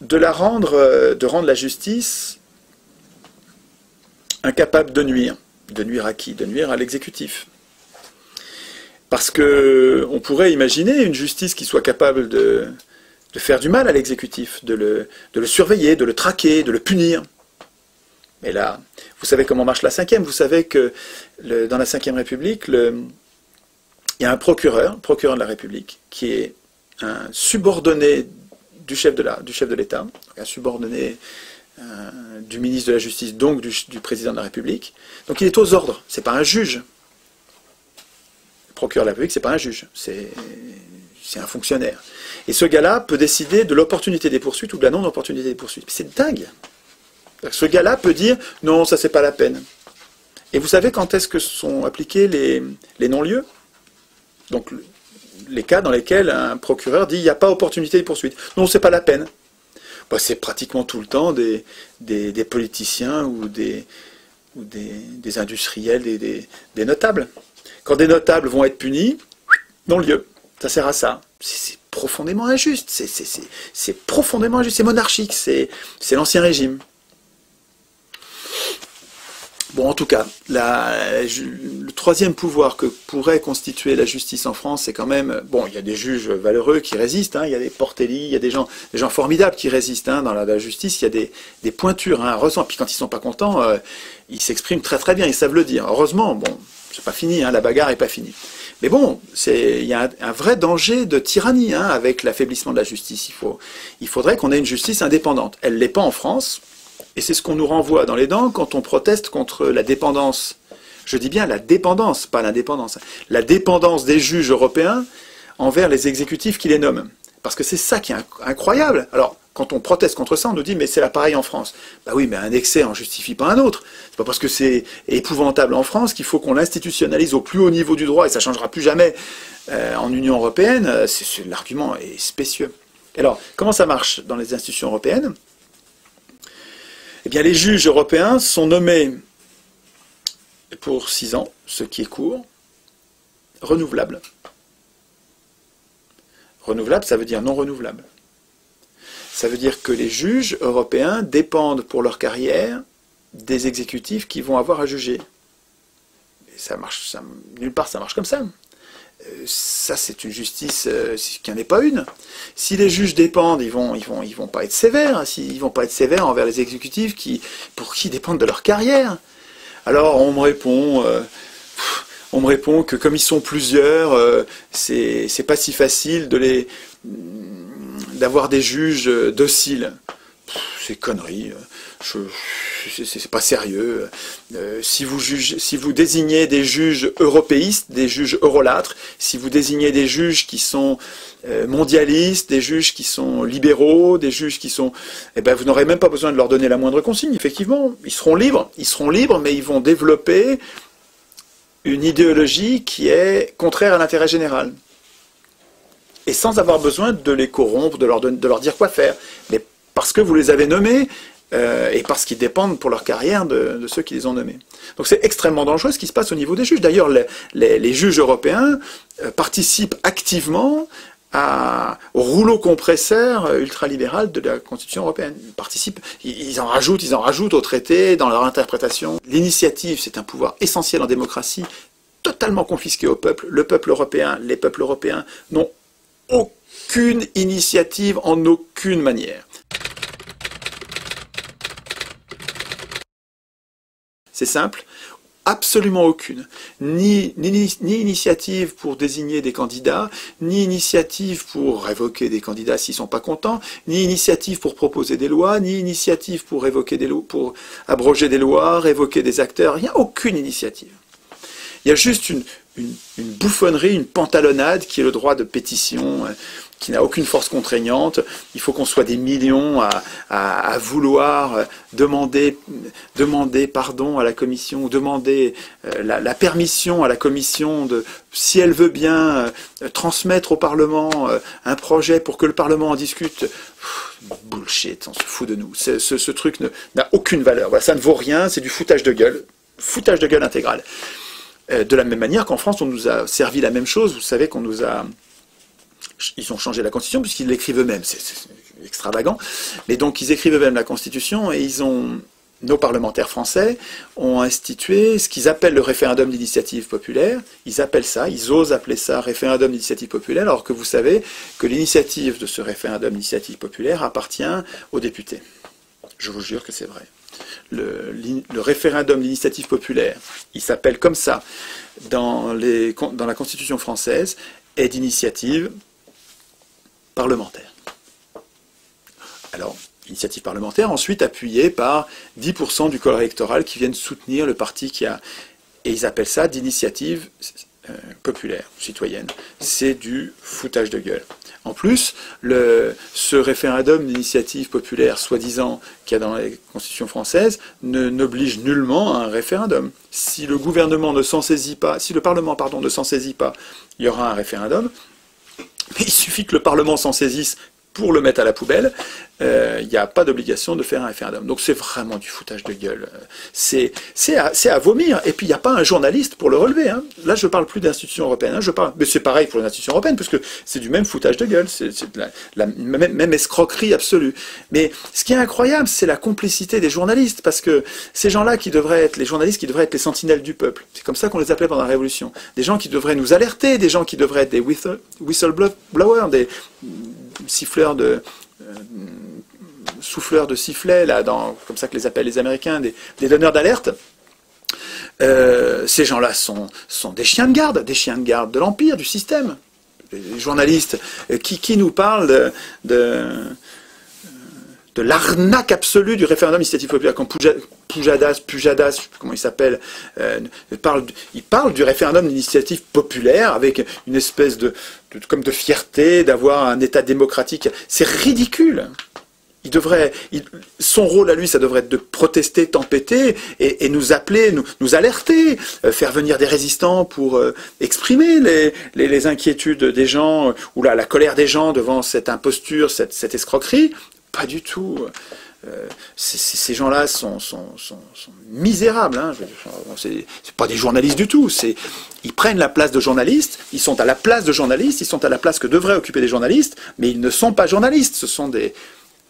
de rendre la justice incapable de nuire. De nuire à qui? De nuire à l'exécutif. Parce que on pourrait imaginer une justice qui soit capable de faire du mal à l'exécutif, de le surveiller, de le traquer, de le punir. Mais là, vous savez comment marche la Ve, vous savez que dans la Ve République, il y a un procureur de la République, qui est un subordonné du chef de l'État, un subordonné du ministre de la Justice, donc du président de la République. Donc il est aux ordres, c'est pas un juge. Le procureur de la République, c'est pas un juge, c'est un fonctionnaire. Et ce gars-là peut décider de l'opportunité des poursuites ou de la non-opportunité des poursuites. C'est dingue. Ce gars-là peut dire non, ça c'est pas la peine. Et vous savez quand est-ce que sont appliqués les non-lieux? Donc les cas dans lesquels un procureur dit il n'y a pas opportunité de poursuite. Non, c'est pas la peine. Bah, c'est pratiquement tout le temps des politiciens ou des industriels, des notables. Quand des notables vont être punis, non-lieu. Ça sert à ça. C'est profondément injuste. C'est profondément injuste. C'est monarchique. C'est l'Ancien Régime. Bon, en tout cas, le troisième pouvoir que pourrait constituer la justice en France, c'est quand même... Bon, il y a des juges valeureux qui résistent, il y a des Portelli, il y a des gens formidables qui résistent. Dans la justice, il y a des pointures, heureusement. Puis quand ils sont pas contents, ils s'expriment très très bien, ils savent le dire. Heureusement, bon, c'est pas fini, la bagarre est pas finie. Mais bon, il y a un vrai danger de tyrannie avec l'affaiblissement de la justice. Il faudrait qu'on ait une justice indépendante. Elle l'est pas en France. Et c'est ce qu'on nous renvoie dans les dents quand on proteste contre la dépendance. Je dis bien la dépendance, pas l'indépendance. La dépendance des juges européens envers les exécutifs qui les nomment. Parce que c'est ça qui est incroyable. Alors, quand on proteste contre ça, on nous dit « mais c'est là pareil en France ». Bah oui, mais un excès en justifie pas un autre. C'est pas parce que c'est épouvantable en France qu'il faut qu'on l'institutionnalise au plus haut niveau du droit, et ça changera plus jamais en Union européenne. L'argument est spécieux. Alors, comment ça marche dans les institutions européennes ? Eh bien, les juges européens sont nommés pour 6 ans, ce qui est court, renouvelable. Renouvelable, ça veut dire non renouvelable. Ça veut dire que les juges européens dépendent pour leur carrière des exécutifs qui vont avoir à juger. Et ça marche, nulle part ça marche comme ça. Ça, c'est une justice qui n'en est pas une. Si les juges dépendent, ils vont pas être sévères. Ils vont pas être sévères envers les exécutifs pour qui dépendent de leur carrière. Alors on me répond que comme ils sont plusieurs, c'est pas si facile d'avoir des juges dociles. C'est connerie. C'est pas sérieux. Si vous désignez des juges européistes, des juges eurolâtres, si vous désignez des juges qui sont mondialistes, des juges qui sont libéraux, des juges qui sont... Eh ben, vous n'aurez même pas besoin de leur donner la moindre consigne, effectivement. Ils seront libres, mais ils vont développer une idéologie qui est contraire à l'intérêt général. Et sans avoir besoin de les corrompre, de leur dire quoi faire. Mais parce que vous les avez nommés, et parce qu'ils dépendent pour leur carrière de ceux qui les ont nommés. Donc c'est extrêmement dangereux ce qui se passe au niveau des juges. D'ailleurs, les juges européens participent activement au rouleau compresseur ultralibéral de la Constitution européenne. Ils participent, ils en rajoutent au traité dans leur interprétation. L'initiative, c'est un pouvoir essentiel en démocratie, totalement confisqué au peuple. Le peuple européen, les peuples européens n'ont aucune initiative en aucune manière. C'est simple, absolument aucune. Ni initiative pour désigner des candidats, ni initiative pour révoquer des candidats s'ils ne sont pas contents, ni initiative pour proposer des lois, ni initiative pour révoquer des lois, pour abroger des lois, révoquer des acteurs. Il n'y a aucune initiative. Il y a juste une bouffonnerie, une pantalonnade qui est le droit de pétition, qui n'a aucune force contraignante. Il faut qu'on soit des millions à vouloir demander pardon à la Commission, ou demander la permission à la Commission de, si elle veut bien, transmettre au Parlement un projet pour que le Parlement en discute. Bullshit, on se fout de nous. Ce truc n'a aucune valeur. Voilà, ça ne vaut rien, c'est du foutage de gueule intégral. De la même manière qu'en France, on nous a servi la même chose. Vous savez qu'on nous a... Ils ont changé la Constitution puisqu'ils l'écrivent eux-mêmes. C'est extravagant. Mais donc, ils écrivent eux-mêmes la Constitution et nos parlementaires français ont institué ce qu'ils appellent le référendum d'initiative populaire. Ils osent appeler ça référendum d'initiative populaire, alors que vous savez que l'initiative de ce référendum d'initiative populaire appartient aux députés. Je vous jure que c'est vrai. Le référendum d'initiative populaire, il s'appelle comme ça dans la Constitution française, est d'initiative parlementaire. Alors, initiative parlementaire, ensuite appuyée par 10% du corps électoral qui viennent soutenir le parti qui a... Et ils appellent ça d'initiative populaire, citoyenne. C'est du foutage de gueule. En plus, ce référendum d'initiative populaire, soi-disant, qu'il y a dans la Constitution française, n'oblige nullement à un référendum. Si le gouvernement ne s'en saisit pas, si le Parlement, pardon, ne s'en saisit pas, il y aura un référendum. Mais il suffit que le Parlement s'en saisisse pour le mettre à la poubelle, il n'y a pas d'obligation de faire un référendum. Donc c'est vraiment du foutage de gueule. C'est à vomir. Et puis il n'y a pas un journaliste pour le relever. Hein. Là, je ne parle plus d'institutions européennes. Hein. Mais c'est pareil pour les institutions européines, parce que c'est du même foutage de gueule. C'est la même escroquerie absolue. Mais ce qui est incroyable, c'est la complicité des journalistes, parce que ces gens-là qui devraient être les journalistes, qui devraient être les sentinelles du peuple. C'est comme ça qu'on les appelait pendant la Révolution. Des gens qui devraient nous alerter, des gens qui devraient être des whistleblowers, des siffleurs souffleurs de sifflets, là, comme ça que les appellent les Américains, des donneurs d'alerte. Ces gens-là sont des chiens de garde de l'Empire, du système. Les journalistes qui nous parlent de l'arnaque absolue du référendum d'initiative populaire, quand Pujadas, je sais plus comment il s'appelle, il parle du référendum d'initiative populaire avec une espèce comme de fierté d'avoir un État démocratique. C'est ridicule. Son rôle à lui, ça devrait être de protester, tempêter et nous appeler, nous alerter, faire venir des résistants pour exprimer les inquiétudes des gens ou la colère des gens devant cette imposture, cette escroquerie. Pas du tout. Ces gens-là sont misérables. Hein. C'est pas des journalistes du tout. Ils prennent la place de journalistes, ils sont à la place de journalistes, ils sont à la place que devraient occuper des journalistes, mais ils ne sont pas journalistes. Ce sont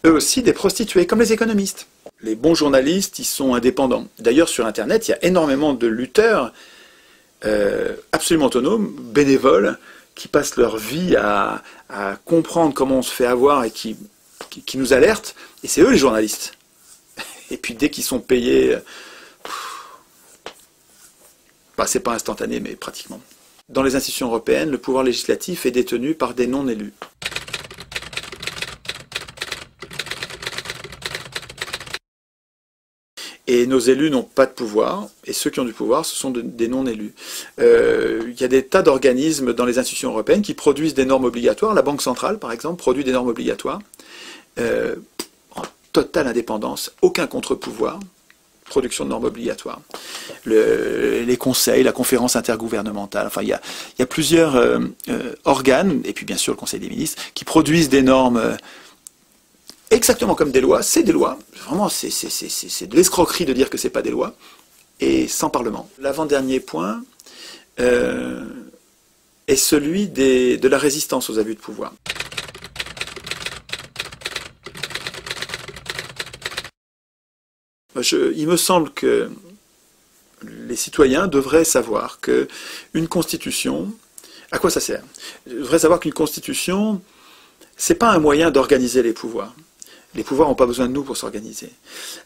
eux aussi des prostituées, comme les économistes. Les bons journalistes, ils sont indépendants. D'ailleurs, sur Internet, il y a énormément de lutteurs absolument autonomes, bénévoles, qui passent leur vie à comprendre comment on se fait avoir et qui nous alertent, et c'est eux les journalistes. Et puis dès qu'ils sont payés, c'est pas instantané, mais pratiquement. Dans les institutions européennes, le pouvoir législatif est détenu par des non-élus. Et nos élus n'ont pas de pouvoir, et ceux qui ont du pouvoir, ce sont des non-élus. Il y a des tas d'organismes dans les institutions européennes qui produisent des normes obligatoires. La Banque centrale, par exemple, produit des normes obligatoires. En totale indépendance, aucun contre-pouvoir, production de normes obligatoires. Les conseils, la conférence intergouvernementale, enfin il y a plusieurs organes, et puis bien sûr le Conseil des ministres, qui produisent des normes exactement comme des lois. C'est des lois, vraiment c'est de l'escroquerie de dire que c'est pas des lois, et sans Parlement. L'avant-dernier point, est celui de la résistance aux abus de pouvoir. Il me semble que les citoyens devraient savoir qu'une constitution, à quoi ça sert? Ils devraient savoir qu'une constitution, c'est pas un moyen d'organiser les pouvoirs. Les pouvoirs n'ont pas besoin de nous pour s'organiser.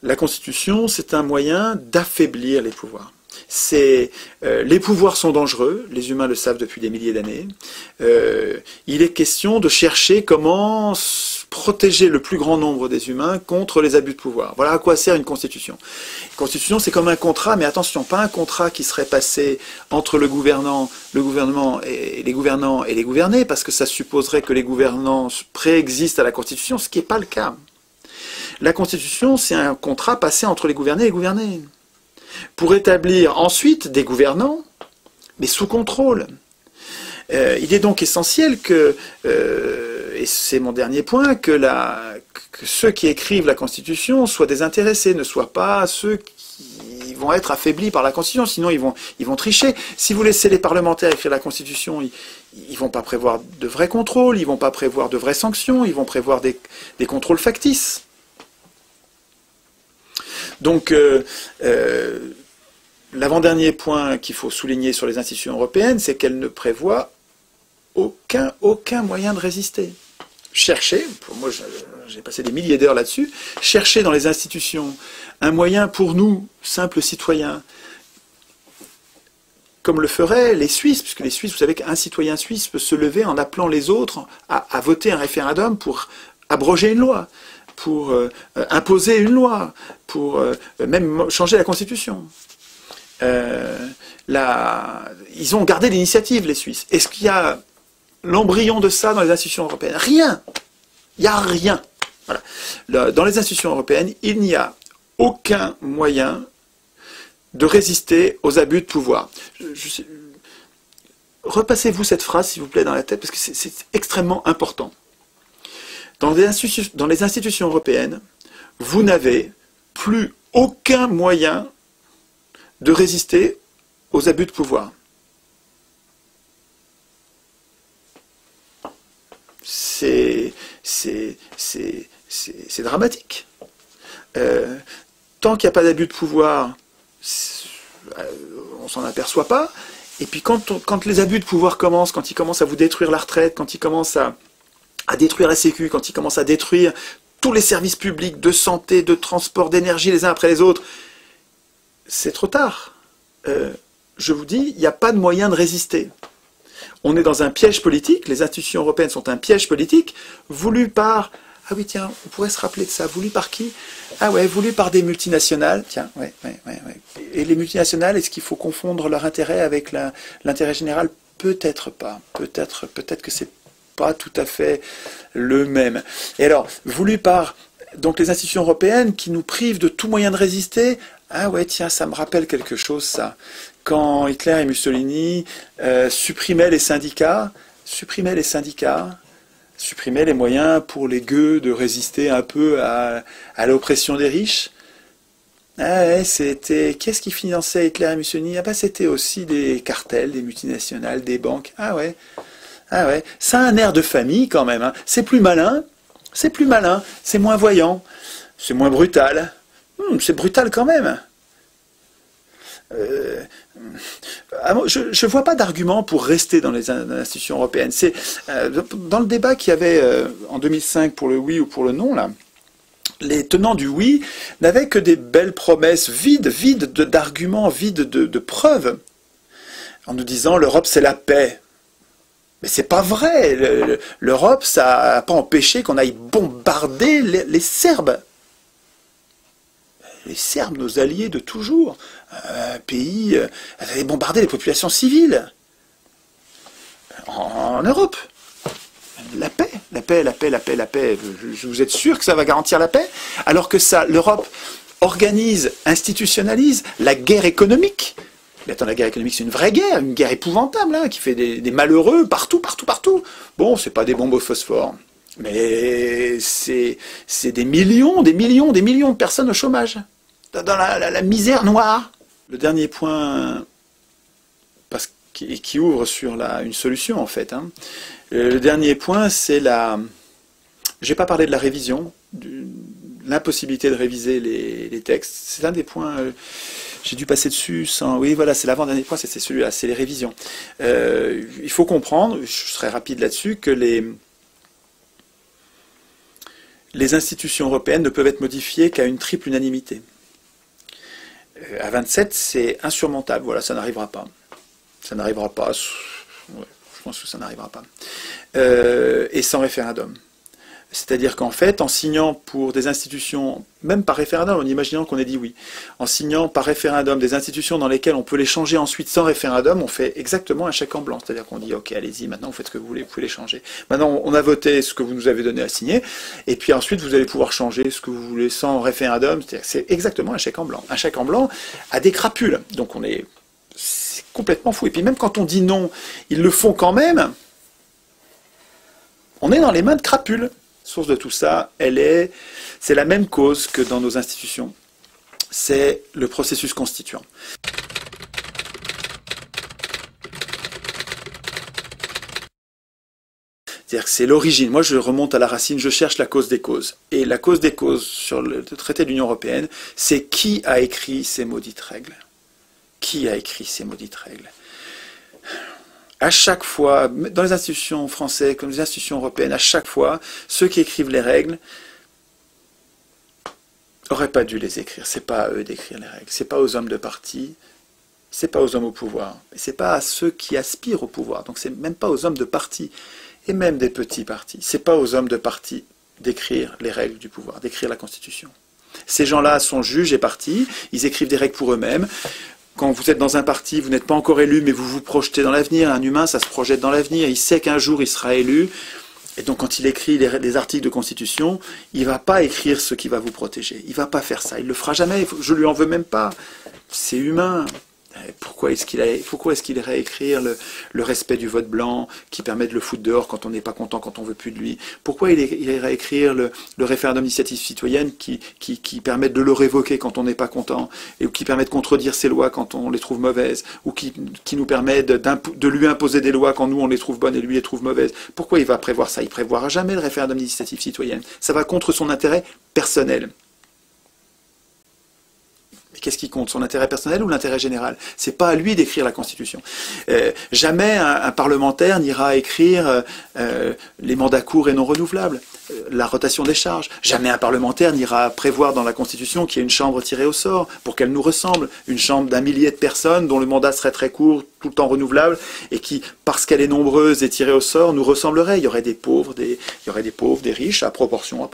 La constitution, c'est un moyen d'affaiblir les pouvoirs. Les pouvoirs sont dangereux, les humains le savent depuis des milliers d'années. Il est question de chercher comment protéger le plus grand nombre des humains contre les abus de pouvoir. Voilà à quoi sert une constitution. Une constitution, c'est comme un contrat, mais attention, pas un contrat qui serait passé entre le gouvernement et les gouvernants et les gouvernés, parce que ça supposerait que les gouvernants préexistent à la constitution, ce qui n'est pas le cas. La constitution, c'est un contrat passé entre les gouvernés et les gouvernés, pour établir ensuite des gouvernants, mais sous contrôle. Il est donc essentiel que, et c'est mon dernier point, que ceux qui écrivent la Constitution soient désintéressés, ne soient pas ceux qui vont être affaiblis par la Constitution, sinon ils vont tricher. Si vous laissez les parlementaires écrire la Constitution, ils vont pas prévoir de vrais contrôles, ils vont pas prévoir de vraies sanctions, ils vont prévoir des contrôles factices. Donc, l'avant-dernier point qu'il faut souligner sur les institutions européennes, c'est qu'elles ne prévoient aucun moyen de résister. Cherchez, pour moi j'ai passé des milliers d'heures là-dessus, chercher dans les institutions un moyen pour nous, simples citoyens, comme le feraient les Suisses, puisque les Suisses, vous savez qu'un citoyen suisse peut se lever en appelant les autres à voter un référendum pour abroger une loi, pour imposer une loi, pour même changer la Constitution. Ils ont gardé l'initiative, les Suisses. Est-ce qu'il y a l'embryon de ça dans les institutions européennes? Rien. Il n'y a rien. Voilà. Dans les institutions européennes, il n'y a aucun moyen de résister aux abus de pouvoir. Repassez-vous cette phrase, s'il vous plaît, dans la tête, parce que c'est extrêmement important. Dans les institutions européennes, vous n'avez plus aucun moyen de résister aux abus de pouvoir. C'est dramatique. Tant qu'il n'y a pas d'abus de pouvoir, on ne s'en aperçoit pas. Et puis quand les abus de pouvoir commencent, quand ils commencent à vous détruire la retraite, quand ils commencent à détruire la Sécu, quand ils commencent à détruire tous les services publics de santé, de transport, d'énergie les uns après les autres, c'est trop tard. Je vous dis, il n'y a pas de moyen de résister. On est dans un piège politique, les institutions européennes sont un piège politique, voulu par... Ah oui, tiens, on pourrait se rappeler de ça. Voulu par qui? Ah ouais, voulu par des multinationales. Tiens, ouais. Et les multinationales, est-ce qu'il faut confondre leur intérêt avec l'intérêt général? Peut-être pas. Peut-être que c'est pas tout à fait le même. Et alors, voulu par donc les institutions européennes qui nous privent de tout moyen de résister. Ah ouais, tiens, ça me rappelle quelque chose, ça. Quand Hitler et Mussolini supprimaient les syndicats, supprimaient les moyens pour les gueux de résister un peu à l'oppression des riches. Ah ouais, c'était... Qu'est-ce qui finançait Hitler et Mussolini? Ah bah c'était aussi des cartels, des multinationales, des banques. Ah ouais, ça a un air de famille quand même. Hein. C'est plus malin, c'est moins voyant, c'est moins brutal. C'est brutal quand même. Je ne vois pas d'argument pour rester dans les institutions européennes. Dans le débat qu'il y avait en 2005 pour le oui ou pour le non, là, les tenants du oui n'avaient que des belles promesses vides d'arguments, vides de preuves, en nous disant l'Europe c'est la paix. Mais c'est pas vrai. L'Europe, ça n'a pas empêché qu'on aille bombarder les Serbes. Les Serbes, nos alliés de toujours, pays, avaient bombardé les populations civiles en Europe. La paix. Vous êtes sûr que ça va garantir la paix? Alors que ça, l'Europe organise, institutionnalise la guerre économique. Mais attends, la guerre économique, c'est une vraie guerre, une guerre épouvantable, hein, qui fait des malheureux partout. Bon, c'est pas des bombes au phosphore, mais c'est des millions de personnes au chômage, dans la misère noire. Le dernier point, parce qui ouvre sur une solution, en fait. Hein. Le dernier point, c'est j'ai pas parlé de la révision, l'impossibilité de réviser les textes. C'est un des points... j'ai dû passer dessus sans... Oui, voilà, c'est l'avant-dernier point, c'est celui-là, c'est les révisions. Il faut comprendre, je serai rapide là-dessus, que les institutions européennes ne peuvent être modifiées qu'à une triple unanimité. À 27, c'est insurmontable, voilà, ça n'arrivera pas. Ça n'arrivera pas, ouais, je pense que ça n'arrivera pas. Et sans référendum. C'est-à-dire qu'en fait, en signant pour des institutions, même par référendum, en imaginant qu'on ait dit oui, en signant par référendum des institutions dans lesquelles on peut les changer ensuite sans référendum, on fait exactement un chèque en blanc. C'est-à-dire qu'on dit, ok, allez-y, maintenant vous faites ce que vous voulez, vous pouvez les changer. Maintenant, on a voté ce que vous nous avez donné à signer, et puis ensuite, vous allez pouvoir changer ce que vous voulez sans référendum. C'est exactement un chèque en blanc. Un chèque en blanc a des crapules. Donc c'est complètement fou. Et puis même quand on dit non, ils le font quand même. On est dans les mains de crapules. Source de tout ça, c'est la même cause que dans nos institutions. C'est le processus constituant. C'est-à-dire que c'est l'origine. Moi, je remonte à la racine, je cherche la cause des causes. Et la cause des causes sur le traité de l'Union européenne, c'est qui a écrit ces maudites règles. Qui a écrit ces maudites règles? À chaque fois, dans les institutions françaises comme les institutions européennes, à chaque fois, ceux qui écrivent les règles n'auraient pas dû les écrire. C'est pas à eux d'écrire les règles. C'est pas aux hommes de parti. C'est pas aux hommes au pouvoir. C'est pas à ceux qui aspirent au pouvoir. Donc c'est même pas aux hommes de parti et même des petits partis. C'est pas aux hommes de parti d'écrire les règles du pouvoir, d'écrire la Constitution. Ces gens-là sont juges et partis. Ils écrivent des règles pour eux-mêmes. Quand vous êtes dans un parti, vous n'êtes pas encore élu, mais vous vous projetez dans l'avenir. Un humain, ça se projette dans l'avenir. Il sait qu'un jour, il sera élu. Et donc, quand il écrit les articles de Constitution, il ne va pas écrire ce qui va vous protéger. Il ne va pas faire ça. Il ne le fera jamais. Je ne lui en veux même pas. C'est humain. Pourquoi est-ce qu'il irait écrire le respect du vote blanc qui permet de le foutre dehors quand on n'est pas content, quand on veut plus de lui? Pourquoi il irait écrire le référendum d'initiative citoyenne qui permet de le révoquer quand on n'est pas content et qui permet de contredire ses lois quand on les trouve mauvaises ou qui nous permet de lui imposer des lois quand nous on les trouve bonnes et lui les trouve mauvaises? Pourquoi il va prévoir ça? Il ne prévoira jamais le référendum d'initiative citoyenne. Ça va contre son intérêt personnel. Qu'est-ce qui compte, son intérêt personnel ou l'intérêt général? C'est pas à lui d'écrire la Constitution. Jamais un parlementaire n'ira écrire les mandats courts et non renouvelables, la rotation des charges. Jamais un parlementaire n'ira prévoir dans la Constitution qu'il y ait une chambre tirée au sort pour qu'elle nous ressemble, une chambre d'un millier de personnes dont le mandat serait très court, tout le temps renouvelable, et qui, parce qu'elle est nombreuse et tirée au sort, nous ressemblerait. Il y aurait des pauvres, des riches, à proportion à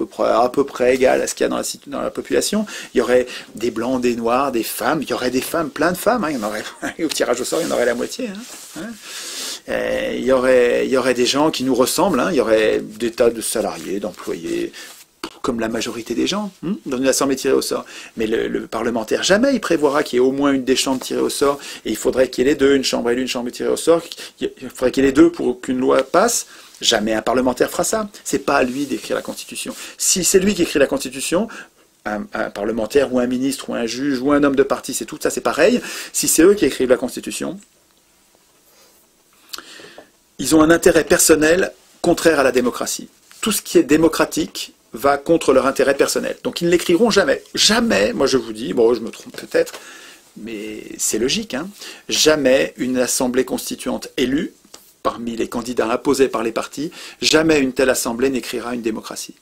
peu près égale à ce qu'il y a dans la population. Il y aurait des blancs, des noirs, des femmes. Il y aurait des femmes, plein de femmes. Hein. Il y en aurait, au tirage au sort, il y en aurait la moitié. Il y aurait des gens qui nous ressemblent. Hein. Il y aurait des tas de salariés, d'employés, comme la majorité des gens, dans une assemblée tirée au sort. Mais le parlementaire, jamais il prévoira qu'il y ait au moins une des chambres tirées au sort, et il faudrait qu'il y ait les deux, une chambre élue, une chambre tirée au sort, il faudrait qu'il y ait les deux pour qu'une loi passe. Jamais un parlementaire fera ça. C'est pas à lui d'écrire la Constitution. Si c'est lui qui écrit la Constitution, un parlementaire ou un ministre ou un juge ou un homme de parti, c'est tout ça, c'est pareil. Si c'est eux qui écrivent la Constitution, ils ont un intérêt personnel contraire à la démocratie. Tout ce qui est démocratique va contre leur intérêt personnel. Donc ils ne l'écriront jamais. Jamais, moi je vous dis, bon je me trompe peut-être, mais c'est logique, hein, jamais une assemblée constituante élue, parmi les candidats imposés par les partis, jamais une telle assemblée n'écrira une démocratie.